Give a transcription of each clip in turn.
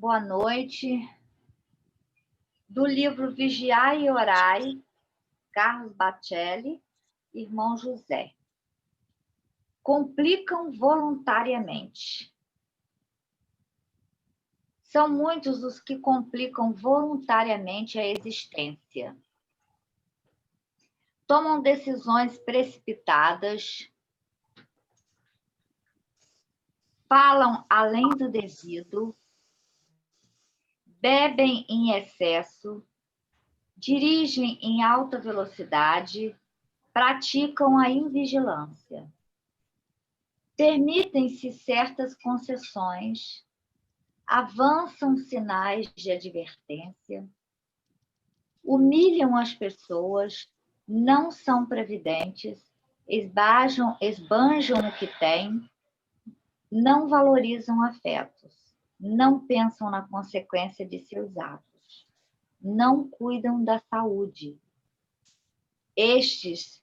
Boa noite. Do livro Vigiai e Orai, Carlos Bacelli, Irmão José. Complicam voluntariamente. São muitos os que complicam voluntariamente a existência. Tomam decisões precipitadas, falam além do devido, bebem em excesso, dirigem em alta velocidade, praticam a invigilância. Permitem-se certas concessões, avançam sinais de advertência, humilham as pessoas, não são previdentes, esbanjam o que têm, não valorizam afetos, não pensam na consequência de seus atos, não cuidam da saúde. Estes,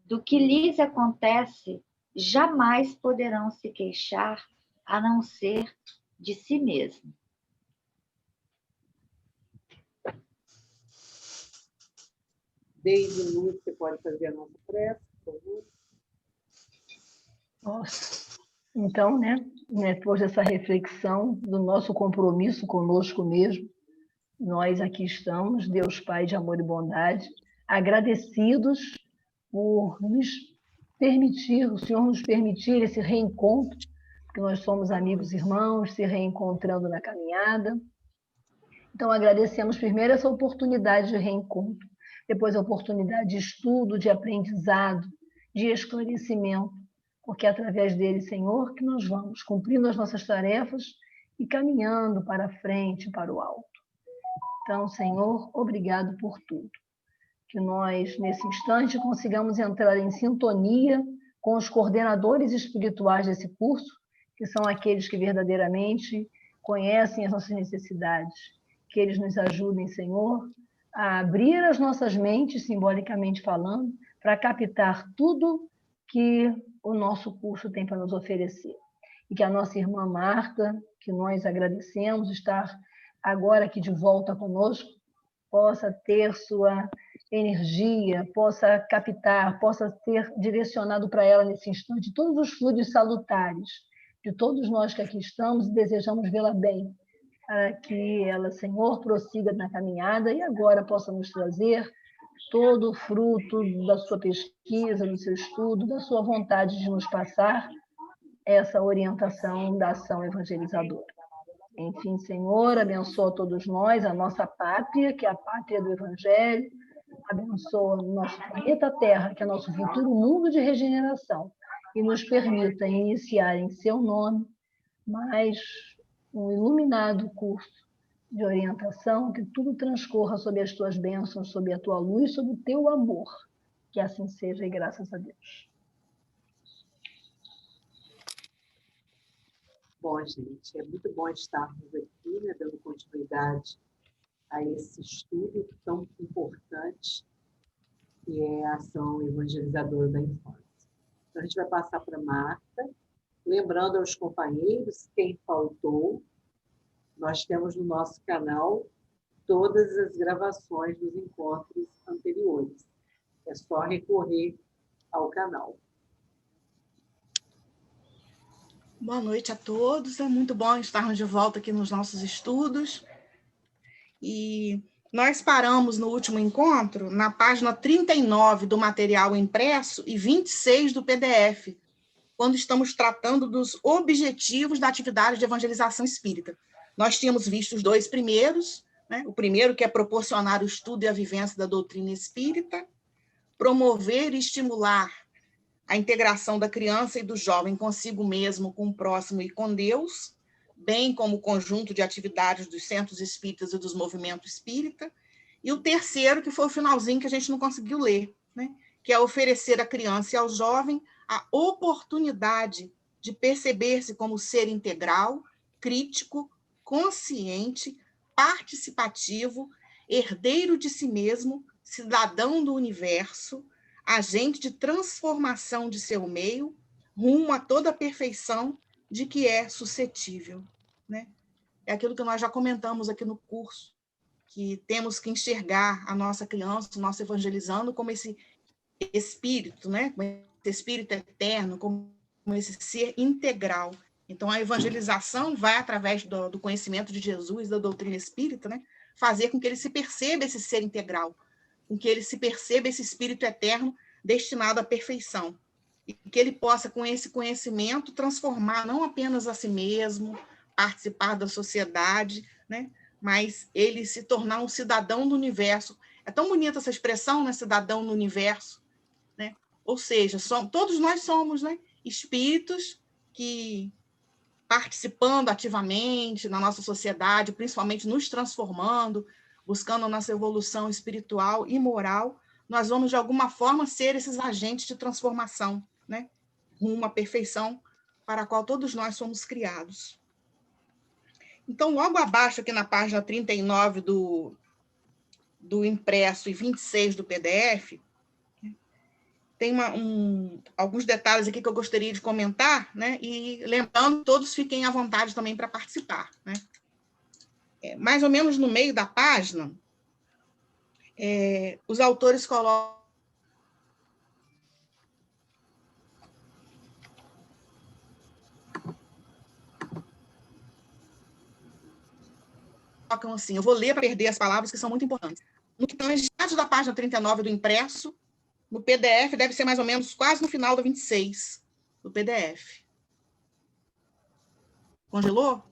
do que lhes acontece, jamais poderão se queixar, a não ser de si mesmo. Desde o você pode fazer a nossa prece, por favor. Nossa. Então, depois dessa reflexão do nosso compromisso conosco mesmo, nós aqui estamos, Deus Pai de amor e bondade, agradecidos por nos permitir, o Senhor nos permitir esse reencontro, porque nós somos amigos irmãos, se reencontrando na caminhada. Então, agradecemos primeiro essa oportunidade de reencontro, depois a oportunidade de estudo, de aprendizado, de esclarecimento, porque é através dele, Senhor, que nós vamos cumprindo as nossas tarefas e caminhando para a frente, para o alto. Então, Senhor, obrigado por tudo. Que nós, nesse instante, consigamos entrar em sintonia com os coordenadores espirituais desse curso, que são aqueles que verdadeiramente conhecem as nossas necessidades. Que eles nos ajudem, Senhor, a abrir as nossas mentes, simbolicamente falando, para captar tudo que o nosso curso tem para nos oferecer. E que a nossa irmã Marta, que nós agradecemos estar agora aqui de volta conosco, possa ter sua energia, possa captar, possa ter direcionado para ela nesse instante todos os fluidos salutares de todos nós que aqui estamos e desejamos vê-la bem, para que ela, Senhor, prossiga na caminhada e agora possa nos trazer todo o fruto da sua pesquisa, do seu estudo, da sua vontade de nos passar essa orientação da ação evangelizadora. Enfim, Senhor, abençoa todos nós, a nossa pátria, que é a pátria do Evangelho, abençoa o nosso planeta Terra, que é nosso futuro mundo de regeneração, e nos permita iniciar em seu nome mais um iluminado curso de orientação, que tudo transcorra sob as tuas bênçãos, sob a tua luz, sob o teu amor. Que assim seja e graças a Deus. Bom, gente, é muito bom estarmos aqui, dando continuidade a esse estudo tão importante, que é a ação evangelizadora da infância. Então, a gente vai passar para a Marta, lembrando aos companheiros, quem faltou, nós temos no nosso canal todas as gravações dos encontros anteriores. É só recorrer ao canal. Boa noite a todos, é muito bom estarmos de volta aqui nos nossos estudos. E nós paramos no último encontro na página 39 do material impresso e 26 do PDF, quando estamos tratando dos objetivos da atividade de evangelização espírita. Nós tínhamos visto os dois primeiros, o primeiro que é proporcionar o estudo e a vivência da doutrina espírita, promover e estimular a integração da criança e do jovem consigo mesmo, com o próximo e com Deus, bem como o conjunto de atividades dos centros espíritas e dos movimentos espírita. E o terceiro, que foi o finalzinho que a gente não conseguiu ler, que é oferecer à criança e ao jovem a oportunidade de perceber-se como ser integral, crítico, consciente, participativo, herdeiro de si mesmo, cidadão do universo, agente de transformação de seu meio, rumo a toda a perfeição de que é suscetível. é aquilo que nós já comentamos aqui no curso, que temos que enxergar a nossa criança, o nosso evangelizando, como esse espírito, né? Como esse espírito eterno, como esse ser integral. Então, a evangelização vai, através do conhecimento de Jesus, da doutrina espírita, né? Fazer com que ele se perceba esse ser integral, com que ele se perceba esse espírito eterno destinado à perfeição. E que ele possa, com esse conhecimento, transformar não apenas a si mesmo, participar da sociedade, né? Mas ele se tornar um cidadão do universo. É tão bonita essa expressão, né? Cidadão do universo, né? Ou seja, todos nós somos, né? Espíritos que, participando ativamente na nossa sociedade, principalmente nos transformando, buscando a nossa evolução espiritual e moral, nós vamos, de alguma forma, ser esses agentes de transformação, né? Rumo à perfeição para a qual todos nós somos criados. Então, logo abaixo, aqui na página 39 do impresso e 26 do PDF, tem alguns detalhes aqui que eu gostaria de comentar, né? E lembrando, todos fiquem à vontade também para participar, né? Mais ou menos no meio da página, os autores colocam assim, eu vou ler para perder as palavras que são muito importantes. No que tange da página 39 do impresso, no PDF deve ser mais ou menos quase no final do 26 do PDF. Congelou?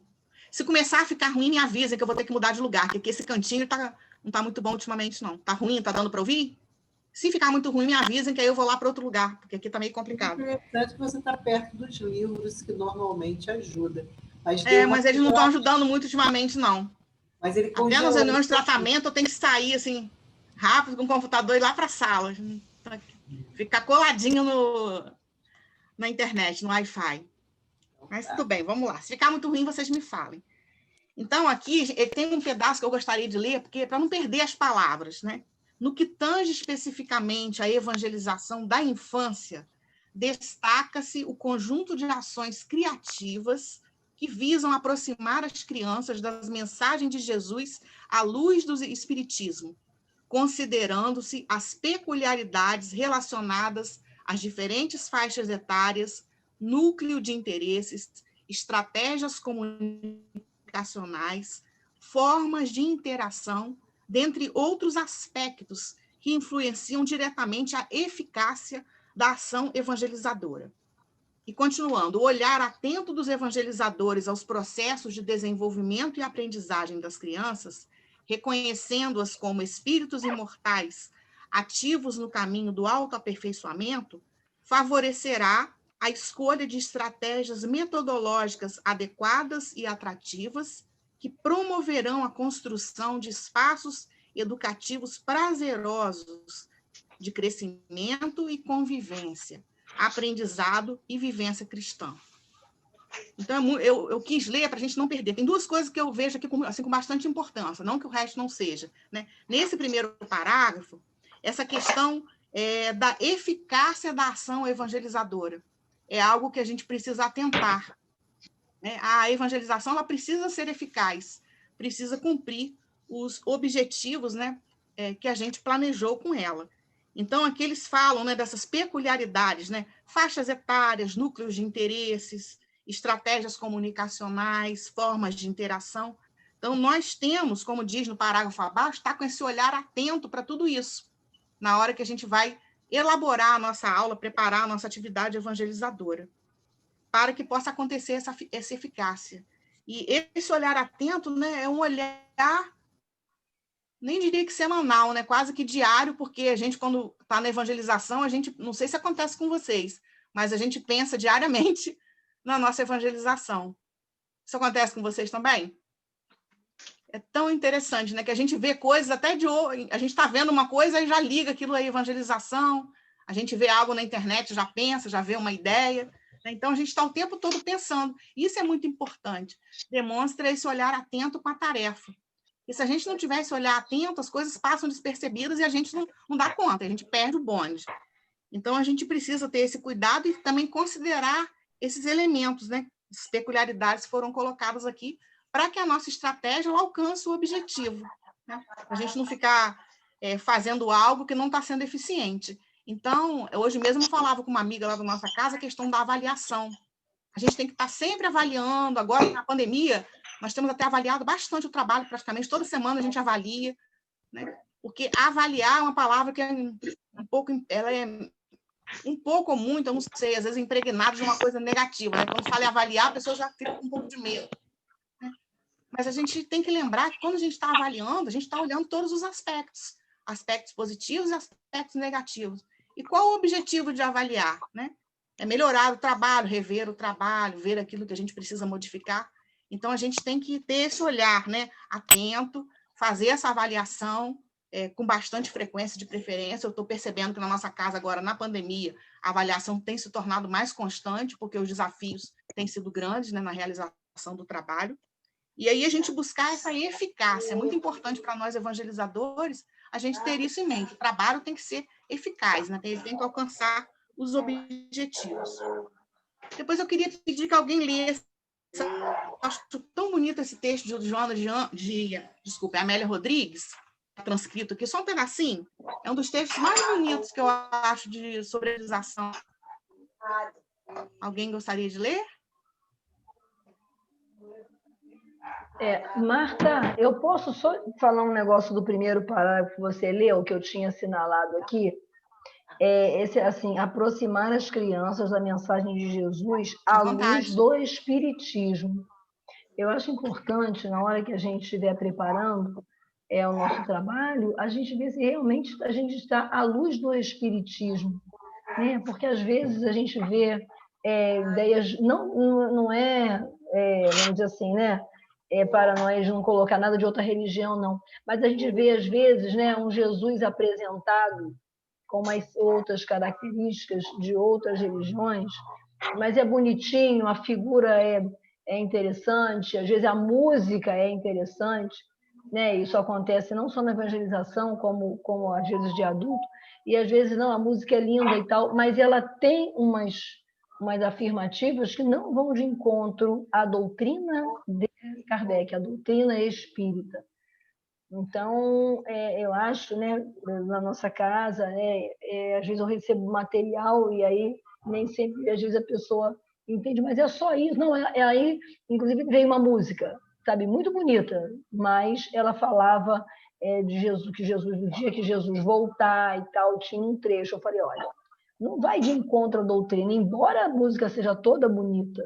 Se começar a ficar ruim, me avisa que eu vou ter que mudar de lugar, porque esse cantinho não está muito bom ultimamente, não. Está ruim? Está dando para ouvir? Se ficar muito ruim, me avisem que aí eu vou lá para outro lugar, porque aqui está meio complicado. É verdade que você está perto dos livros, que normalmente ajuda. Mas eles não estão ajudando muito ultimamente, não. Mas ele congelou. Até nas reuniões de tratamento, eu tenho que sair, assim, rápido com o computador e ir lá para a sala. Ficar coladinho na internet, no Wi-Fi. Mas tudo bem, vamos lá. Se ficar muito ruim, vocês me falem. Então, aqui tem um pedaço que eu gostaria de ler, porque para não perder as palavras, né? No que tange especificamente a evangelização da infância, destaca-se o conjunto de ações criativas que visam aproximar as crianças das mensagens de Jesus à luz do Espiritismo, considerando-se as peculiaridades relacionadas às diferentes faixas etárias, núcleo de interesses, estratégias comunicacionais, formas de interação, dentre outros aspectos que influenciam diretamente a eficácia da ação evangelizadora. E continuando, o olhar atento dos evangelizadores aos processos de desenvolvimento e aprendizagem das crianças, reconhecendo-as como espíritos imortais ativos no caminho do autoaperfeiçoamento, favorecerá a escolha de estratégias metodológicas adequadas e atrativas que promoverão a construção de espaços educativos prazerosos de crescimento e convivência, aprendizado e vivência cristã. Então, eu quis ler para a gente não perder. Tem duas coisas que eu vejo aqui com bastante importância, não que o resto não seja, né? Nesse primeiro parágrafo, essa questão da eficácia da ação evangelizadora é algo que a gente precisa atentar, né? A evangelização ela precisa ser eficaz, precisa cumprir os objetivos, né, que a gente planejou com ela. Então, aqui eles falam, né, dessas peculiaridades, né, faixas etárias, núcleos de interesses, estratégias comunicacionais, formas de interação. Então, nós temos, como diz no parágrafo abaixo, estar com esse olhar atento para tudo isso, na hora que a gente vai elaborar a nossa aula, preparar a nossa atividade evangelizadora, para que possa acontecer essa eficácia. E esse olhar atento, né, é um olhar, nem diria que semanal, né, quase que diário, porque a gente, quando está na evangelização, a gente, não sei se acontece com vocês, mas a gente pensa diariamente na nossa evangelização. Isso acontece com vocês também? É tão interessante, né, que a gente vê coisas até de hoje, a gente está vendo uma coisa e já liga aquilo aí, evangelização, a gente vê algo na internet, já pensa, já vê uma ideia, né? Então a gente está o tempo todo pensando. Isso é muito importante, demonstra esse olhar atento com a tarefa. E se a gente não tiver esse olhar atento, as coisas passam despercebidas e a gente não dá conta, a gente perde o bonde. Então a gente precisa ter esse cuidado e também considerar esses elementos, né? As peculiaridades que foram colocadas aqui para que a nossa estratégia ela alcance o objetivo, né? A gente não ficar fazendo algo que não está sendo eficiente. Então, hoje mesmo eu falava com uma amiga lá da nossa casa a questão da avaliação. A gente tem que estar sempre avaliando. Agora, na pandemia, nós temos até avaliado bastante o trabalho, praticamente toda semana a gente avalia, né? Porque avaliar é uma palavra que é ela é um pouco ou muito, eu não sei, às vezes impregnada de uma coisa negativa, né? Quando fala em avaliar, a pessoa já fica com um pouco de medo, né? Mas a gente tem que lembrar que quando a gente está avaliando, a gente está olhando todos os aspectos positivos e aspectos negativos. E qual o objetivo de avaliar, né? É melhorar o trabalho, rever o trabalho, ver aquilo que a gente precisa modificar. Então, a gente tem que ter esse olhar, né, atento, fazer essa avaliação com bastante frequência, de preferência. Eu estou percebendo que na nossa casa agora, na pandemia, a avaliação tem se tornado mais constante, porque os desafios têm sido grandes, né, na realização do trabalho. E aí a gente buscar essa eficácia. É muito importante para nós evangelizadores a gente ter isso em mente. O trabalho tem que ser eficaz, né? Ele tem que alcançar os objetivos. Depois eu queria pedir que alguém lesse. Eu acho tão bonito esse texto de Joana desculpa, Amélia Rodrigues, transcrito aqui, só um pedacinho. É um dos textos mais bonitos que eu acho sobre a evangelização. Alguém gostaria de ler? Marta, eu posso só falar um negócio do primeiro parágrafo que você leu, que eu tinha assinalado aqui? Esse, assim, aproximar as crianças da mensagem de Jesus à luz do Espiritismo. Eu acho importante, na hora que a gente estiver preparando o nosso trabalho, a gente ver se realmente a gente está à luz do Espiritismo, né? Porque, às vezes, a gente vê ideias, não vamos dizer assim, né? Para nós não colocar nada de outra religião, não. Mas a gente vê, às vezes, né, um Jesus apresentado com umas outras características de outras religiões, mas é bonitinho, a figura é interessante, às vezes a música é interessante, né? Isso acontece não só na evangelização, como às vezes de adulto, e às vezes não, a música é linda e tal, mas ela tem umas afirmativas que não vão de encontro à doutrina de Kardec, a doutrina espírita. Então, eu acho, né, na nossa casa, às vezes eu recebo material e aí nem sempre, às vezes a pessoa entende, mas é só isso. Não, aí, inclusive, veio uma música, sabe, muito bonita, mas ela falava de Jesus, que Jesus, no dia que Jesus voltar e tal, tinha um trecho. Eu falei, olha, não vai de encontro à doutrina, embora a música seja toda bonita.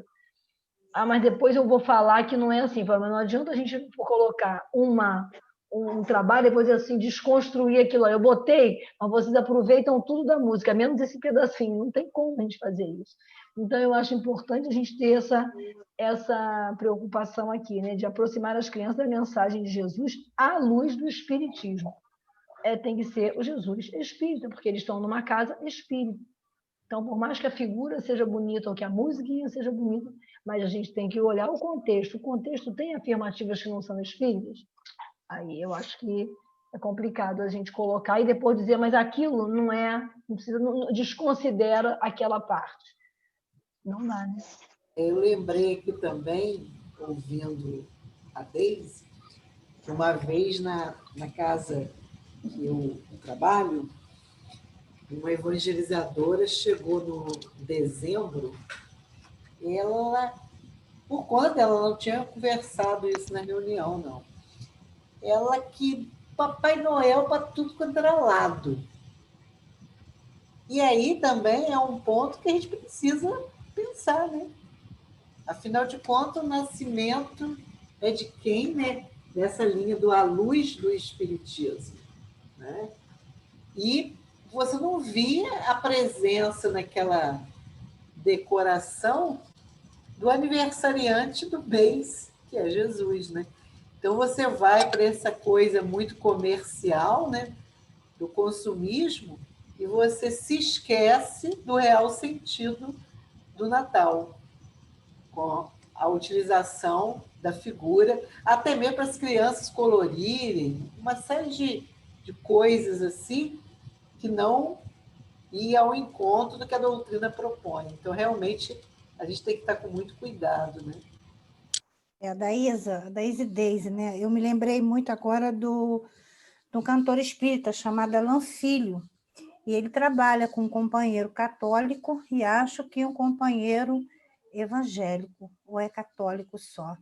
Mas depois eu vou falar que não é assim. Mas não adianta a gente colocar um trabalho e depois assim, desconstruir aquilo. Eu botei, mas vocês aproveitam tudo da música, menos esse pedacinho. Não tem como a gente fazer isso. Então, eu acho importante a gente ter essa preocupação aqui, né, de aproximar as crianças da mensagem de Jesus à luz do Espiritismo. Tem que ser o Jesus espírita, porque eles estão numa casa espírita. Então, por mais que a figura seja bonita ou que a musiquinha seja bonita, mas a gente tem que olhar o contexto. O contexto tem afirmativas que não são espíritas? Aí eu acho que é complicado a gente colocar e depois dizer, mas aquilo não precisa, desconsidera aquela parte. Não dá, né? Eu lembrei aqui também, ouvindo a Deise, que uma vez na casa que eu trabalho, uma evangelizadora chegou no dezembro e ela, por conta ela não tinha conversado isso na reunião, não. Ela que Papai Noel para tudo quanto era lado. E aí também é um ponto que a gente precisa pensar, né? Afinal de contas, o nascimento é de quem, né? Dessa linha do à luz do Espiritismo, né? E você não via a presença naquela decoração do aniversariante do mês, que é Jesus, né? Então você vai para essa coisa muito comercial, né, do consumismo, e você se esquece do real sentido do Natal, com a utilização da figura, até mesmo para as crianças colorirem, uma série de coisas assim que não ia ao encontro do que a doutrina propõe. Então, realmente, a gente tem que estar com muito cuidado, né? a Daisy Daisy, né? Eu me lembrei muito agora de um cantor espírita chamado Alan Filho, e ele trabalha com um companheiro católico e acho que um companheiro evangélico, ou é católico só.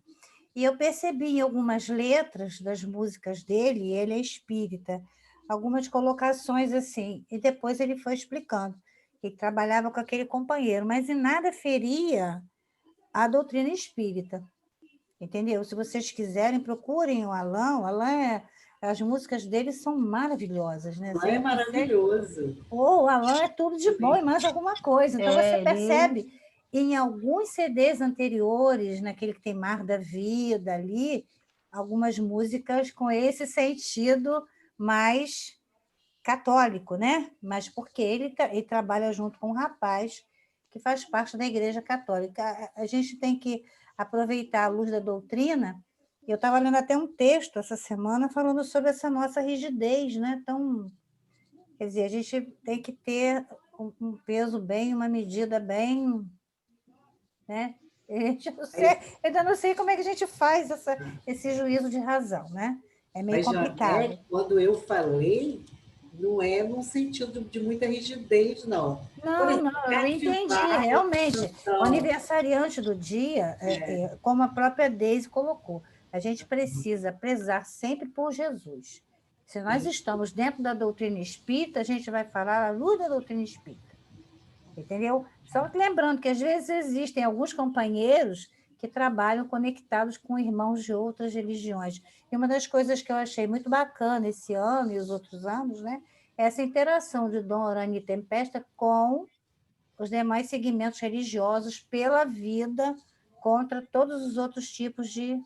E eu percebi em algumas letras das músicas dele, ele é espírita, algumas colocações assim, e depois ele foi explicando que ele trabalhava com aquele companheiro, mas em nada feria a doutrina espírita, entendeu? Se vocês quiserem, procurem o Alan. As músicas dele são maravilhosas, né? Alan é maravilhoso. O Alan é tudo de bom e mais alguma coisa. Então, você percebe em alguns CDs anteriores, naquele que tem Mar da Vida ali, algumas músicas com esse sentido mais católico, né? Mas porque ele trabalha junto com um rapaz que faz parte da Igreja Católica. A gente tem que aproveitar a luz da doutrina. Eu estava lendo até um texto essa semana falando sobre essa nossa rigidez, né? Então, quer dizer, a gente tem que ter um peso bem, uma medida bem, né? Ainda não sei como é que a gente faz esse juízo de razão, né? É meio complicado. Janete, quando eu falei, não é no sentido de muita rigidez, não. Não, eu entendi, realmente. O aniversariante do dia, como a própria Deise colocou, a gente precisa prezar sempre por Jesus. Se nós estamos dentro da doutrina espírita, a gente vai falar à luz da doutrina espírita. Entendeu? Só que lembrando que às vezes existem alguns companheiros que trabalham conectados com irmãos de outras religiões. E uma das coisas que eu achei muito bacana esse ano e os outros anos, né, é essa interação de Dom Orani Tempesta com os demais segmentos religiosos pela vida contra todos os outros tipos de...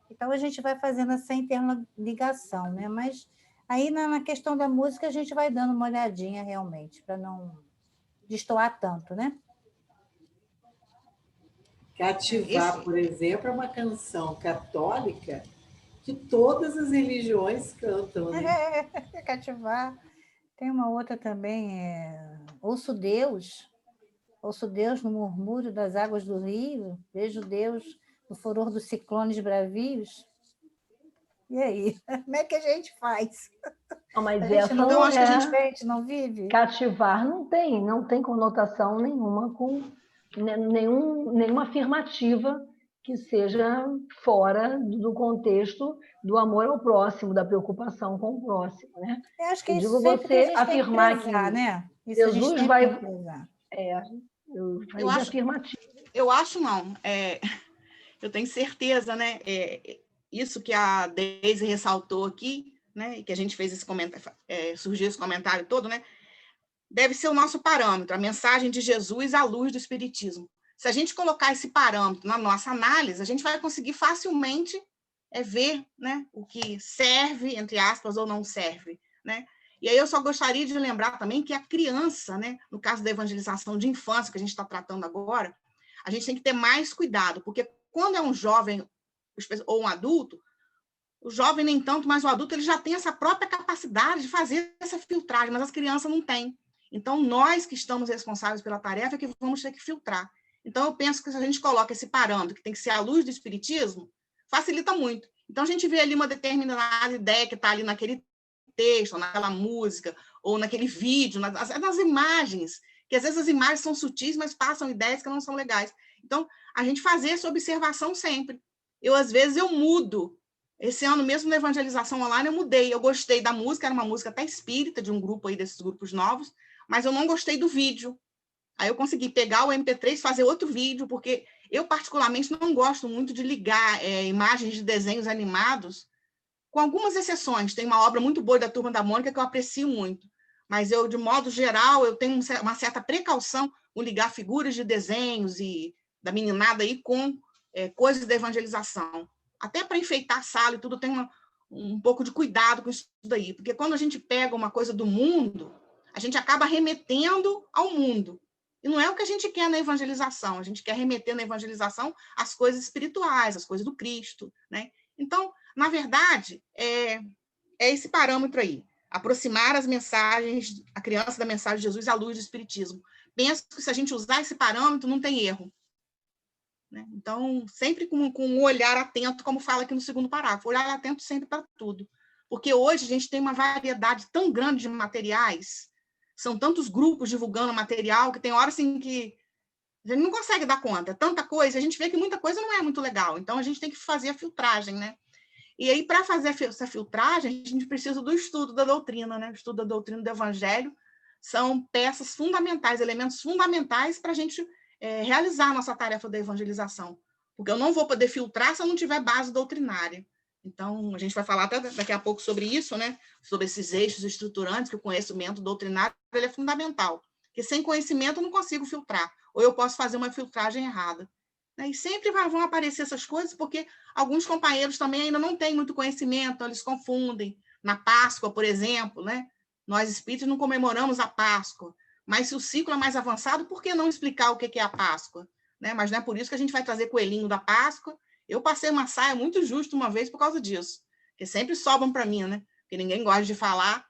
Então, a gente vai fazendo essa interligação, né? Mas aí, na questão da música, a gente vai dando uma olhadinha realmente, para não destoar tanto, né? Cativar, por exemplo, é uma canção católica que todas as religiões cantam, né? Cativar. Tem uma outra também, Ouço Deus no murmúrio das águas do rio, vejo Deus no furor dos ciclones bravios. E aí? Como é que a gente faz? Não, mas a gente não, acho que a gente não vive. Cativar não tem conotação nenhuma com nenhuma afirmativa que seja fora do contexto do amor ao próximo, da preocupação com o próximo, né? Eu acho que isso sempre que a gente afirmar tem que prezar, que né? Isso Jesus vai... Eu acho afirmativo. Eu acho não. Eu tenho certeza, né? Isso que a Deise ressaltou aqui, né? E que a gente fez esse comentário, surgiu esse comentário todo, né? Deve ser o nosso parâmetro, a mensagem de Jesus à luz do Espiritismo. Se a gente colocar esse parâmetro na nossa análise, a gente vai conseguir facilmente ver, né, o que serve, entre aspas, ou não serve, né? E aí eu só gostaria de lembrar também que a criança, né, no caso da evangelização de infância, que a gente está tratando agora, a gente tem que ter mais cuidado, porque quando é um jovem ou um adulto, o jovem nem tanto, mas o adulto ele já tem essa própria capacidade de fazer essa filtragem, mas as crianças não têm. Então, nós que estamos responsáveis pela tarefa é que vamos ter que filtrar. Então, eu penso que se a gente coloca esse parâmetro, que tem que ser a luz do Espiritismo, facilita muito. Então, a gente vê ali uma determinada ideia que está ali naquele texto, ou naquela música, ou naquele vídeo, nas imagens, que às vezes as imagens são sutis, mas passam ideias que não são legais. Então, a gente fazer essa observação sempre. Às vezes, eu mudo. Esse ano mesmo, na evangelização online, eu mudei. Eu gostei da música, era uma música até espírita, de um grupo aí, desses grupos novos, mas eu não gostei do vídeo. Aí eu consegui pegar o MP3 e fazer outro vídeo, porque eu, particularmente, não gosto muito de ligar imagens de desenhos animados, com algumas exceções. Tem uma obra muito boa da Turma da Mônica que eu aprecio muito, mas eu, de modo geral, eu tenho uma certa precaução em ligar figuras de desenhos e da meninada aí com coisas da evangelização. Até para enfeitar a sala e tudo, tem um pouco de cuidado com isso daí, porque quando a gente pega uma coisa do mundo, a gente acaba remetendo ao mundo. E não é o que a gente quer na evangelização, a gente quer remeter na evangelização as coisas espirituais, as coisas do Cristo, né? Então, na verdade, é esse parâmetro aí, aproximar as mensagens, a criança da mensagem de Jesus à luz do Espiritismo. Penso que se a gente usar esse parâmetro, não tem erro. né? Então, sempre com um olhar atento, como fala aqui no segundo parágrafo, olhar atento sempre para tudo. Porque hoje a gente tem uma variedade tão grande de materiais, são tantos grupos divulgando material, que tem horas assim que a gente não consegue dar conta, é tanta coisa, a gente vê que muita coisa não é muito legal, então a gente tem que fazer a filtragem, né? E aí, para fazer essa filtragem, a gente precisa do estudo da doutrina, né? O estudo da doutrina do Evangelho são peças fundamentais, elementos fundamentais para a gente realizar a nossa tarefa da evangelização. Porque eu não vou poder filtrar se eu não tiver base doutrinária. Então, a gente vai falar até daqui a pouco sobre isso, né? Sobre esses eixos estruturantes, que o conhecimento doutrinário ele é fundamental. Porque sem conhecimento eu não consigo filtrar. Ou eu posso fazer uma filtragem errada. E sempre vão aparecer essas coisas, porque alguns companheiros também ainda não têm muito conhecimento, eles confundem. Na Páscoa, por exemplo, né? Nós espíritos não comemoramos a Páscoa, mas se o ciclo é mais avançado, por que não explicar o que é a Páscoa? Né? Mas não é por isso que a gente vai trazer coelhinho da Páscoa. Eu passei uma saia muito justa uma vez por causa disso, porque sempre sobram para mim, né? Porque ninguém gosta de falar,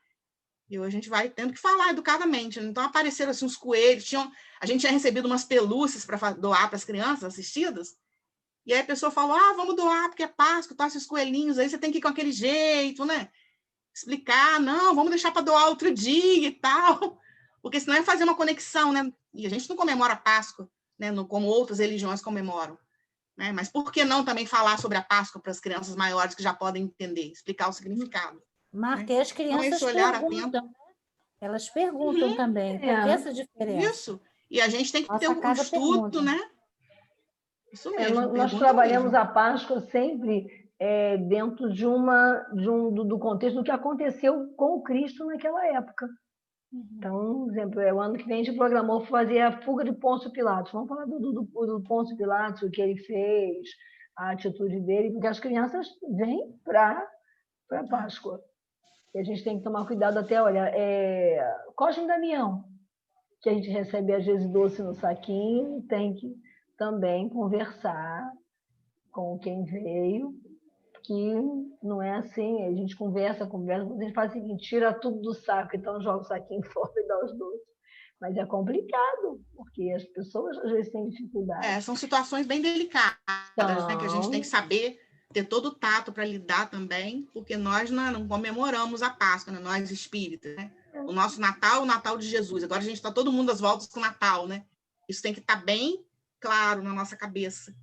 e a gente vai tendo que falar educadamente. Né? Então apareceram assim, uns coelhos, a gente tinha recebido umas pelúcias para doar para as crianças assistidas, e aí a pessoa falou, vamos doar, porque é Páscoa, tá, esses coelhinhos, aí você tem que ir com aquele jeito, né? Explicar, não, vamos deixar para doar outro dia e tal, porque senão é fazer uma conexão, né? E a gente não comemora a Páscoa, né? Como outras religiões comemoram. Né? Mas por que não também falar sobre a Páscoa para as crianças maiores que já podem entender, explicar o significado? Marquei, as crianças então, olhar perguntam, atento. Elas perguntam também, por que essa diferença? Isso, e a gente tem que ter um estudo, pergunta. né? Isso mesmo. Nós trabalhamos a Páscoa sempre dentro do contexto do que aconteceu com o Cristo naquela época. Então, por exemplo, o ano que vem a gente programou fazer a fuga de Pôncio Pilatos. Vamos falar do Pôncio Pilatos, o que ele fez, a atitude dele, porque as crianças vêm para a Páscoa. E a gente tem que tomar cuidado até, olha, Cosme e Damião, que a gente recebe às vezes doce no saquinho, tem que também conversar com quem veio, que não é assim, a gente conversa, a gente faz o seguinte, tira tudo do saco, então joga o saquinho fora e dá os doces. Mas é complicado, porque as pessoas às vezes têm dificuldade. São situações bem delicadas, né, que a gente tem que saber ter todo o tato para lidar também, porque nós não comemoramos a Páscoa, né, nós espíritas, né? O nosso Natal é o Natal de Jesus. Agora a gente está todo mundo às voltas com o Natal, né? Isso tem que estar bem claro na nossa cabeça.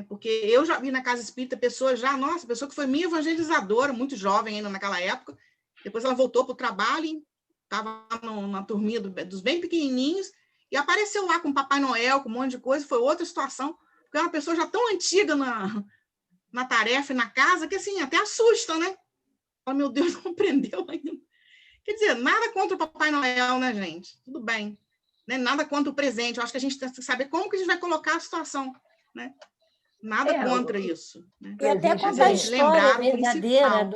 Porque eu já vi na casa espírita pessoa que foi minha evangelizadora, muito jovem ainda naquela época, depois ela voltou para o trabalho e estava na turminha dos bem pequenininhos e apareceu lá com o Papai Noel, com um monte de coisa, foi outra situação, porque é uma pessoa já tão antiga na tarefa e na casa, que assim, até assusta, né? Fala, meu Deus, não aprendeu ainda. Quer dizer, nada contra o Papai Noel, né, gente? Tudo bem. Né? Nada contra o presente, eu acho que a gente tem que saber como que a gente vai colocar a situação, né? Nada contra isso. Né? E até contar a história verdadeira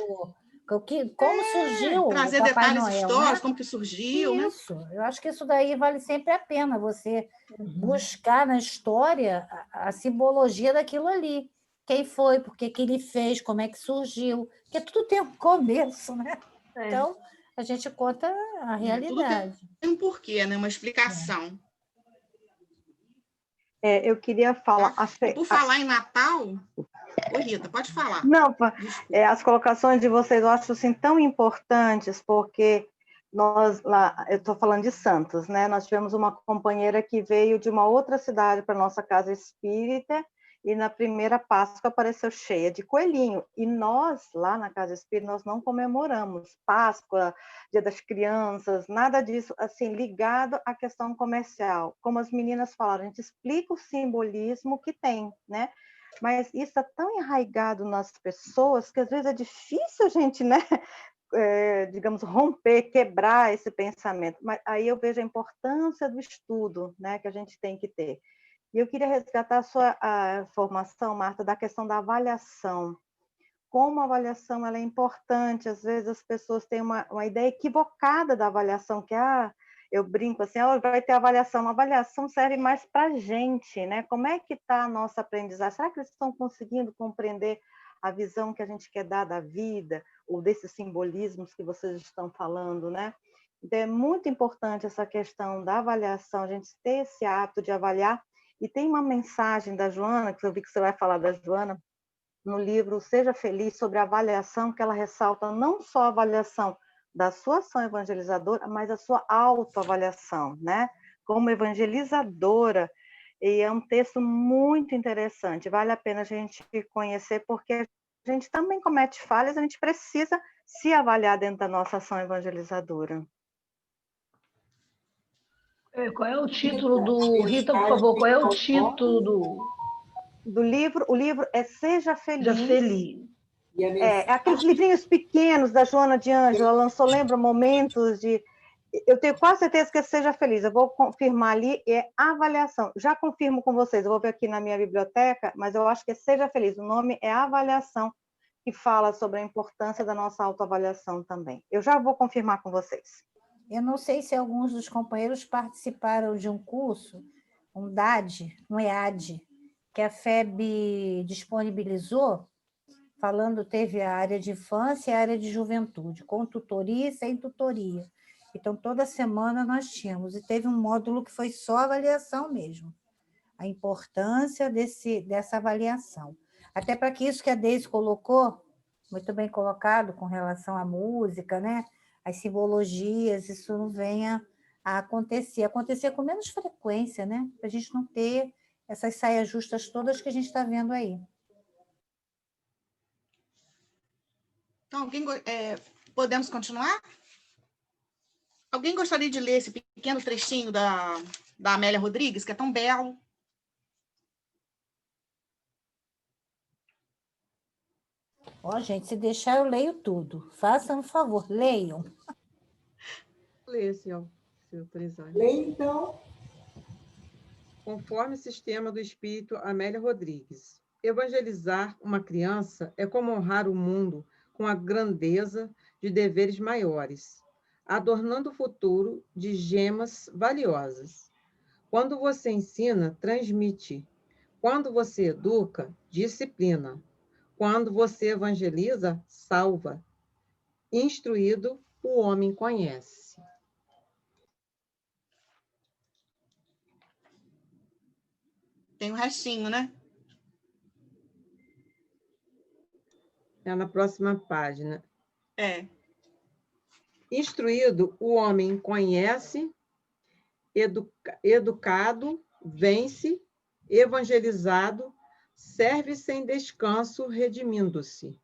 como surgiu trazer o Papai detalhes Noel, históricos, né? como que surgiu. Isso, né? Eu acho que isso daí vale sempre a pena, você buscar na história a simbologia daquilo ali. Quem foi, por que ele fez, como é que surgiu. Porque tudo tem um começo, né? Então, a gente conta a realidade. Tudo tem um porquê, né? Uma explicação. Eu queria falar... Por falar em Natal... Oi, Rita, pode falar. Não, as colocações de vocês eu acho assim, tão importantes, porque nós lá, eu estou falando de Santos, né? Nós tivemos uma companheira que veio de uma outra cidade para a nossa casa espírita, e na primeira Páscoa apareceu cheia de coelhinho. E nós, lá na Casa Espírita, nós não comemoramos Páscoa, Dia das Crianças, nada disso, assim, ligado à questão comercial. Como as meninas falaram, a gente explica o simbolismo que tem, né? Mas isso está tão enraizado nas pessoas que às vezes é difícil a gente, né? Digamos, romper, quebrar esse pensamento. Mas aí eu vejo a importância do estudo, né? Que a gente tem que ter. E eu queria resgatar a sua formação, Marta, da questão da avaliação. Como a avaliação ela é importante, às vezes as pessoas têm uma ideia equivocada da avaliação, que eu brinco assim, vai ter avaliação. A avaliação serve mais para a gente, né? Como é que está a nossa aprendizagem? Será que eles estão conseguindo compreender a visão que a gente quer dar da vida, ou desses simbolismos que vocês estão falando, né? Então, é muito importante essa questão da avaliação, a gente ter esse hábito de avaliar E tem uma mensagem da Joana, que eu vi que você vai falar da Joana, no livro Seja Feliz, sobre a avaliação, que ela ressalta não só a avaliação da sua ação evangelizadora, mas a sua autoavaliação, né? Como evangelizadora. E é um texto muito interessante, vale a pena a gente conhecer, porque a gente também comete falhas, a gente precisa se avaliar dentro da nossa ação evangelizadora. Qual é o título do... Rita, por favor, qual é o título do livro? O livro é Seja Feliz. Seja Feliz. É aqueles livrinhos pequenos da Joana de Ângela, lançou, lembra, momentos de... Eu tenho quase certeza que é Seja Feliz, eu vou confirmar ali, é avaliação. Já confirmo com vocês, eu vou ver aqui na minha biblioteca, mas eu acho que é Seja Feliz, o nome é avaliação, que fala sobre a importância da nossa autoavaliação também. Eu já vou confirmar com vocês. Eu não sei se alguns dos companheiros participaram de um curso, um DAD, um EAD, que a FEB disponibilizou, teve a área de infância e a área de juventude, com tutoria e sem tutoria. Então, toda semana nós tínhamos, e teve um módulo que foi só avaliação mesmo, a importância dessa avaliação. Até para que isso que a Deise colocou, muito bem colocado com relação à música, né? As simbologias, isso não venha a acontecer com menos frequência, né? Para a gente não ter essas saias justas todas que a gente está vendo aí. Então, podemos continuar? Alguém gostaria de ler esse pequeno trechinho da Amélia Rodrigues, que é tão belo? Gente, se deixar, eu leio tudo. Façam um favor, leiam. Leia, senhor autorizar. Leia, então. Conforme o sistema do espírito Amélia Rodrigues, evangelizar uma criança é como honrar o mundo com a grandeza de deveres maiores, adornando o futuro de gemas valiosas. Quando você ensina, transmite. Quando você educa, disciplina. Quando você evangeliza, salva. Instruído, o homem conhece. Tem um restinho, né? É na próxima página. É. Instruído, o homem conhece, educado, vence, evangelizado, serve sem descanso, redimindo-se.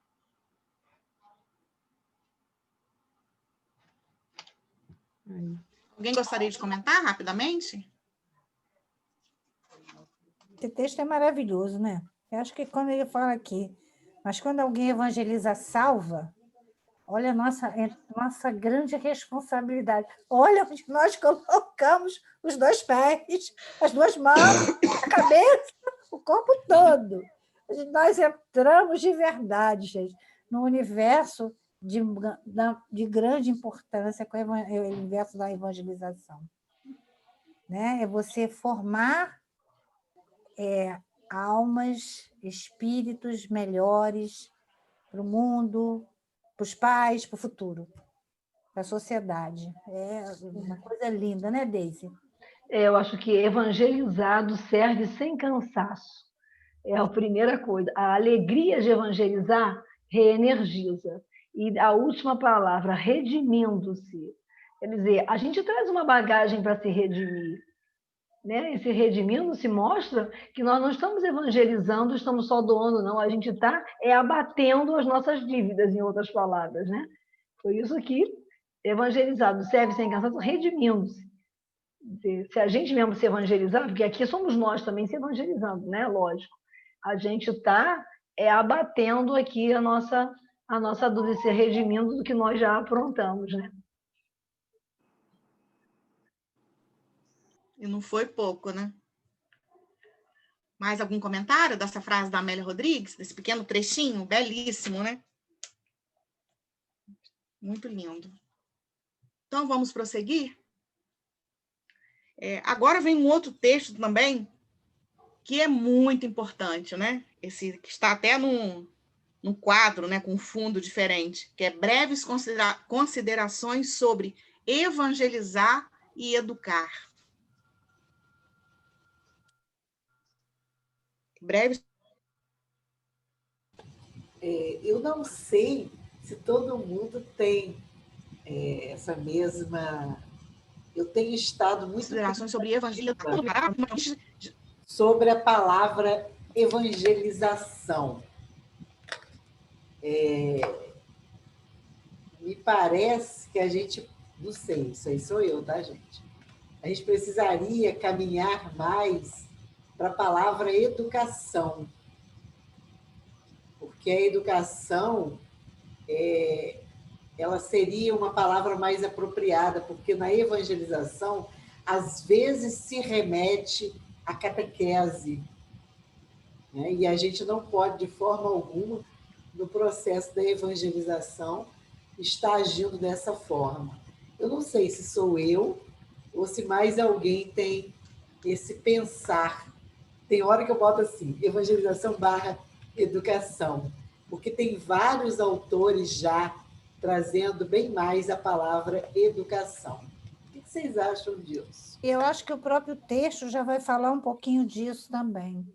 Alguém gostaria de comentar rapidamente? Esse texto é maravilhoso, né? Eu acho que quando ele fala aqui, mas quando alguém evangeliza, salva, olha a nossa grande responsabilidade. Olha onde nós colocamos os 2 pés, as 2 mãos, a cabeça, o corpo todo. Nós entramos de verdade, gente, no universo de grande importância, que é o universo da evangelização. Né? É você formar almas, espíritos melhores para o mundo, para os pais, para o futuro, para a sociedade. É uma coisa linda, né, Deise? Eu acho que evangelizado serve sem cansaço. É a primeira coisa. A alegria de evangelizar reenergiza. E a última palavra, redimindo-se. Quer dizer, a gente traz uma bagagem para se redimir. Né? Esse redimindo-se mostra que nós não estamos evangelizando, estamos só doando, não. A gente está abatendo as nossas dívidas, em outras palavras. Né? Por isso que evangelizado serve sem cansaço, redimindo-se. Se a gente mesmo se evangelizar, porque aqui somos nós também se evangelizando, né? Lógico. A gente está abatendo aqui a nossa dúvida, se redimindo do que nós já aprontamos, né? E não foi pouco, né? Mais algum comentário dessa frase da Amélia Rodrigues? Desse pequeno trechinho? Belíssimo, né? Muito lindo. Então, vamos prosseguir? Agora vem um outro texto também, que é muito importante, né? Esse que está até num quadro, né, com um fundo diferente, que é breves considerações sobre evangelizar e educar. Breve. Eu não sei se todo mundo tem essa mesma... Eu tenho estado muito... Considerações sobre evangelização. Sobre a palavra evangelização. Me parece que a gente... Não sei, isso aí sou eu, tá, gente? A gente precisaria caminhar mais para a palavra educação. Porque a educação, ela seria uma palavra mais apropriada, porque na evangelização, às vezes se remete à catequese, né? E a gente não pode, de forma alguma, no processo da evangelização, estar agindo dessa forma. Eu não sei se sou eu ou se mais alguém tem esse pensar. Tem hora que eu boto assim, evangelização / educação, porque tem vários autores já trazendo bem mais a palavra educação. O que vocês acham disso? Eu acho que o próprio texto já vai falar um pouquinho disso também.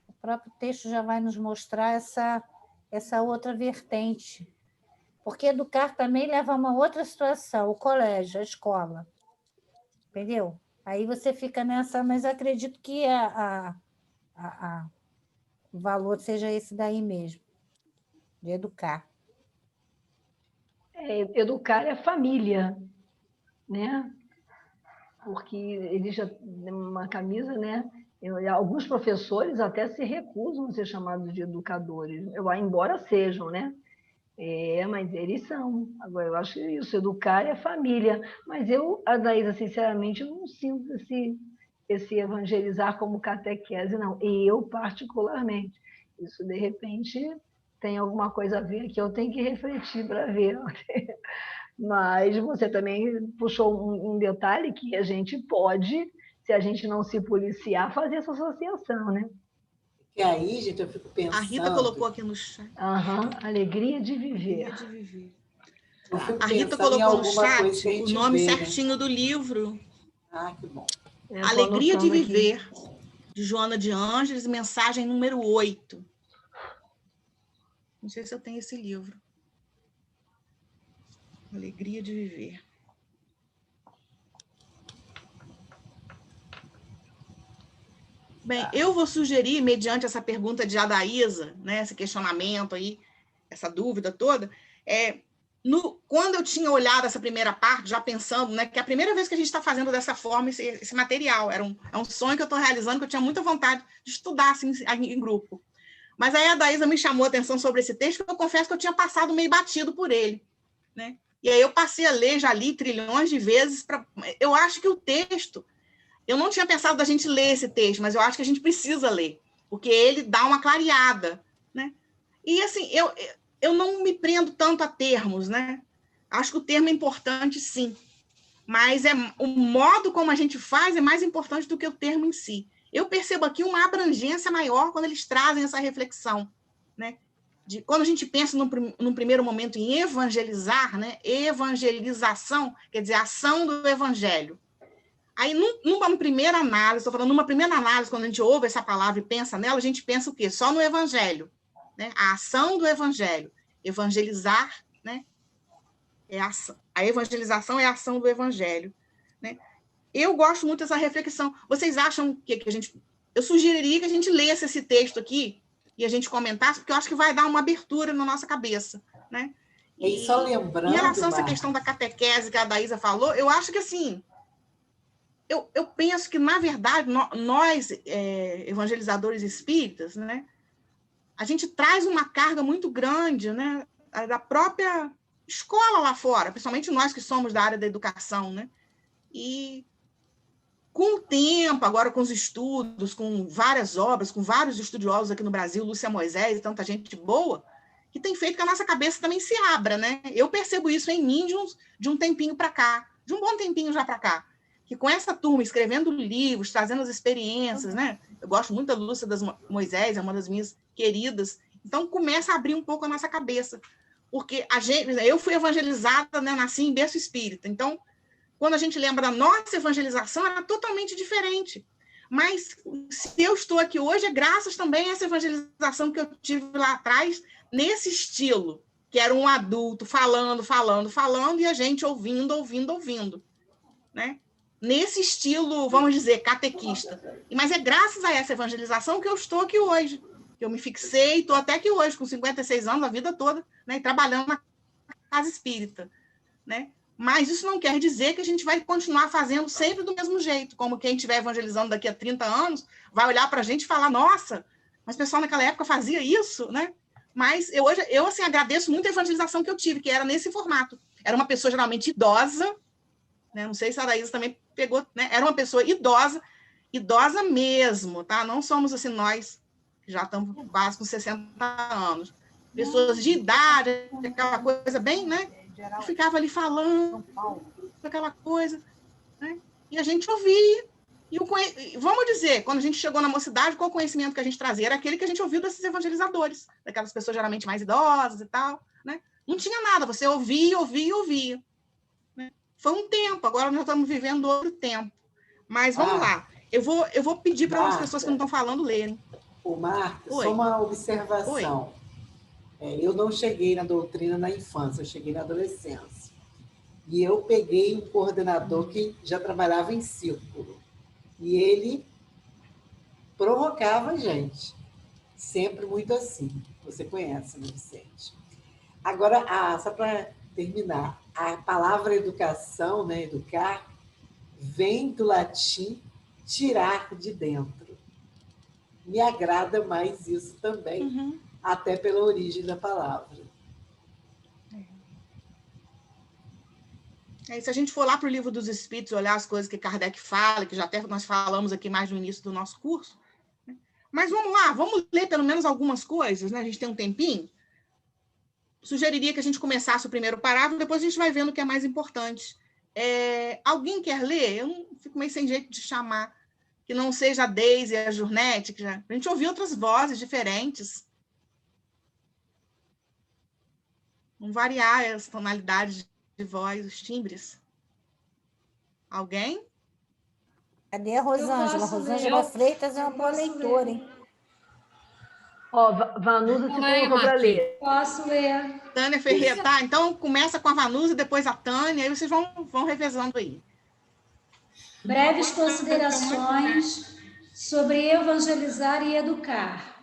O próprio texto já vai nos mostrar essa outra vertente. Porque educar também leva a uma outra situação, o colégio, a escola. Entendeu? Aí você fica nessa, mas acredito que o valor seja esse daí mesmo, de educar. Educar é família, né? Porque ele já tem uma camisa, né? Alguns professores até se recusam a ser chamados de educadores, embora sejam, né? Mas eles são. Agora, eu acho que isso, educar é família. Mas eu, Adaísa, sinceramente, eu não sinto esse evangelizar como catequese, não. Eu, particularmente. Isso, de repente, tem alguma coisa a ver que eu tenho que refletir para ver. Mas você também puxou um detalhe que a gente pode, se a gente não se policiar, fazer essa associação, né? E aí, gente, eu fico pensando... A Rita colocou aqui no chat. Alegria de viver. Alegria de viver. A Rita colocou no chat o nome certinho do livro. Ah, que bom. Alegria de Viver, de Joana de Ângeles, mensagem número 8. Não sei se eu tenho esse livro. Alegria de Viver. Bem, eu vou sugerir, mediante essa pergunta de Adaísa, né, esse questionamento aí, essa dúvida toda, quando eu tinha olhado essa primeira parte, já pensando, né, que é a primeira vez que a gente está fazendo dessa forma esse material, é um sonho que eu estou realizando, que eu tinha muita vontade de estudar assim, em grupo. Mas aí a Adaísa me chamou a atenção sobre esse texto, porque eu confesso que eu tinha passado meio batido por ele, né? E aí eu passei a ler, já li trilhões de vezes. Eu acho que o texto... Eu não tinha pensado da gente ler esse texto, mas eu acho que a gente precisa ler, porque ele dá uma clareada, né? E, assim, eu não me prendo tanto a termos, né? Acho que o termo é importante, sim, mas o modo como a gente faz é mais importante do que o termo em si. Eu percebo aqui uma abrangência maior quando eles trazem essa reflexão, né? Quando a gente pensa num primeiro momento em evangelizar, né? Evangelização, quer dizer, ação do evangelho. Aí, numa primeira análise, estou falando numa primeira análise, quando a gente ouve essa palavra e pensa nela, a gente pensa o quê? Só no evangelho, né? A ação do evangelho. Evangelizar, né? A evangelização é a ação do evangelho, né? Eu gosto muito dessa reflexão. Vocês acham que a gente... Eu sugeriria que a gente lesse esse texto aqui e a gente comentasse, porque eu acho que vai dar uma abertura na nossa cabeça, né? E só lembrando, em relação a essa questão da catequese que a Adaísa falou, eu acho que, assim... Eu penso que, na verdade, nós, evangelizadores espíritas, né, a gente traz uma carga muito grande, né, da própria escola lá fora, principalmente nós que somos da área da educação, né? E com o tempo, agora com os estudos, com várias obras, com vários estudiosos aqui no Brasil, Lúcia Moisés e tanta gente boa, que tem feito que a nossa cabeça também se abra, né? Eu percebo isso em mim de um tempinho para cá, de um bom tempinho já para cá, que com essa turma, escrevendo livros, trazendo as experiências, né? Eu gosto muito da Lúcia das Moisés, é uma das minhas queridas. Então, começa a abrir um pouco a nossa cabeça. Porque eu fui evangelizada, né? Nasci em berço espírita. Então, quando a gente lembra da nossa evangelização, era totalmente diferente. Mas se eu estou aqui hoje, é graças também a essa evangelização que eu tive lá atrás, nesse estilo, que era um adulto falando, e a gente ouvindo, né? Nesse estilo, vamos dizer, catequista. Mas é graças a essa evangelização que eu estou aqui hoje. Que eu me fixei, estou até aqui hoje, com 56 anos, a vida toda, né? Trabalhando na casa espírita, né? Mas isso não quer dizer que a gente vai continuar fazendo sempre do mesmo jeito, como quem estiver evangelizando daqui a 30 anos vai olhar para a gente e falar, nossa, mas o pessoal naquela época fazia isso, né? Mas eu assim, agradeço muito a evangelização que eu tive, que era nesse formato. Era uma pessoa geralmente idosa, né? Não sei se a Araísa também pegou, né? Era uma pessoa idosa mesmo, tá? Não somos assim nós, que já estamos quase com 60 anos. Pessoas de idade, aquela coisa bem, né? Eu ficava ali falando, aquela coisa, né? E a gente ouvia. Vamos dizer, quando a gente chegou na mocidade, qual o conhecimento que a gente trazia? Era aquele que a gente ouviu desses evangelizadores, daquelas pessoas geralmente mais idosas e tal, né? Não tinha nada, você ouvia. Né? Foi um tempo, agora nós estamos vivendo outro tempo. Mas vamos lá. Eu vou pedir para as pessoas que não estão falando lerem. Ô, Marta, só uma observação. Eu não cheguei na doutrina na infância, eu cheguei na adolescência. E eu peguei um coordenador que já trabalhava em círculo. E ele provocava a gente. Sempre muito assim. Você conhece, né, Vicente? Agora, só para terminar, a palavra educação, né, educar, vem do latim tirar de dentro. Me agrada mais isso também, até pela origem da palavra. Se a gente for lá para o Livro dos Espíritos, olhar as coisas que Kardec fala, que já até nós falamos aqui mais no início do nosso curso, né? Mas vamos lá, vamos ler pelo menos algumas coisas, né? A gente tem um tempinho. Sugeriria que a gente começasse o primeiro parágrafo, depois a gente vai vendo o que é mais importante. Alguém quer ler? Eu não fico meio sem jeito de chamar, que não seja a Deise e a Jurnete, que a gente ouviu outras vozes diferentes. Vamos variar as tonalidades de voz, os timbres. Alguém? Cadê a Rosângela? Rosângela Freitas é uma boa leitora, hein? Vanusa se colocou para ler. Posso ler. Tânia Ferreira, tá? Então começa com a Vanusa, depois a Tânia, aí vocês vão revezando aí. Breves considerações sobre evangelizar e educar.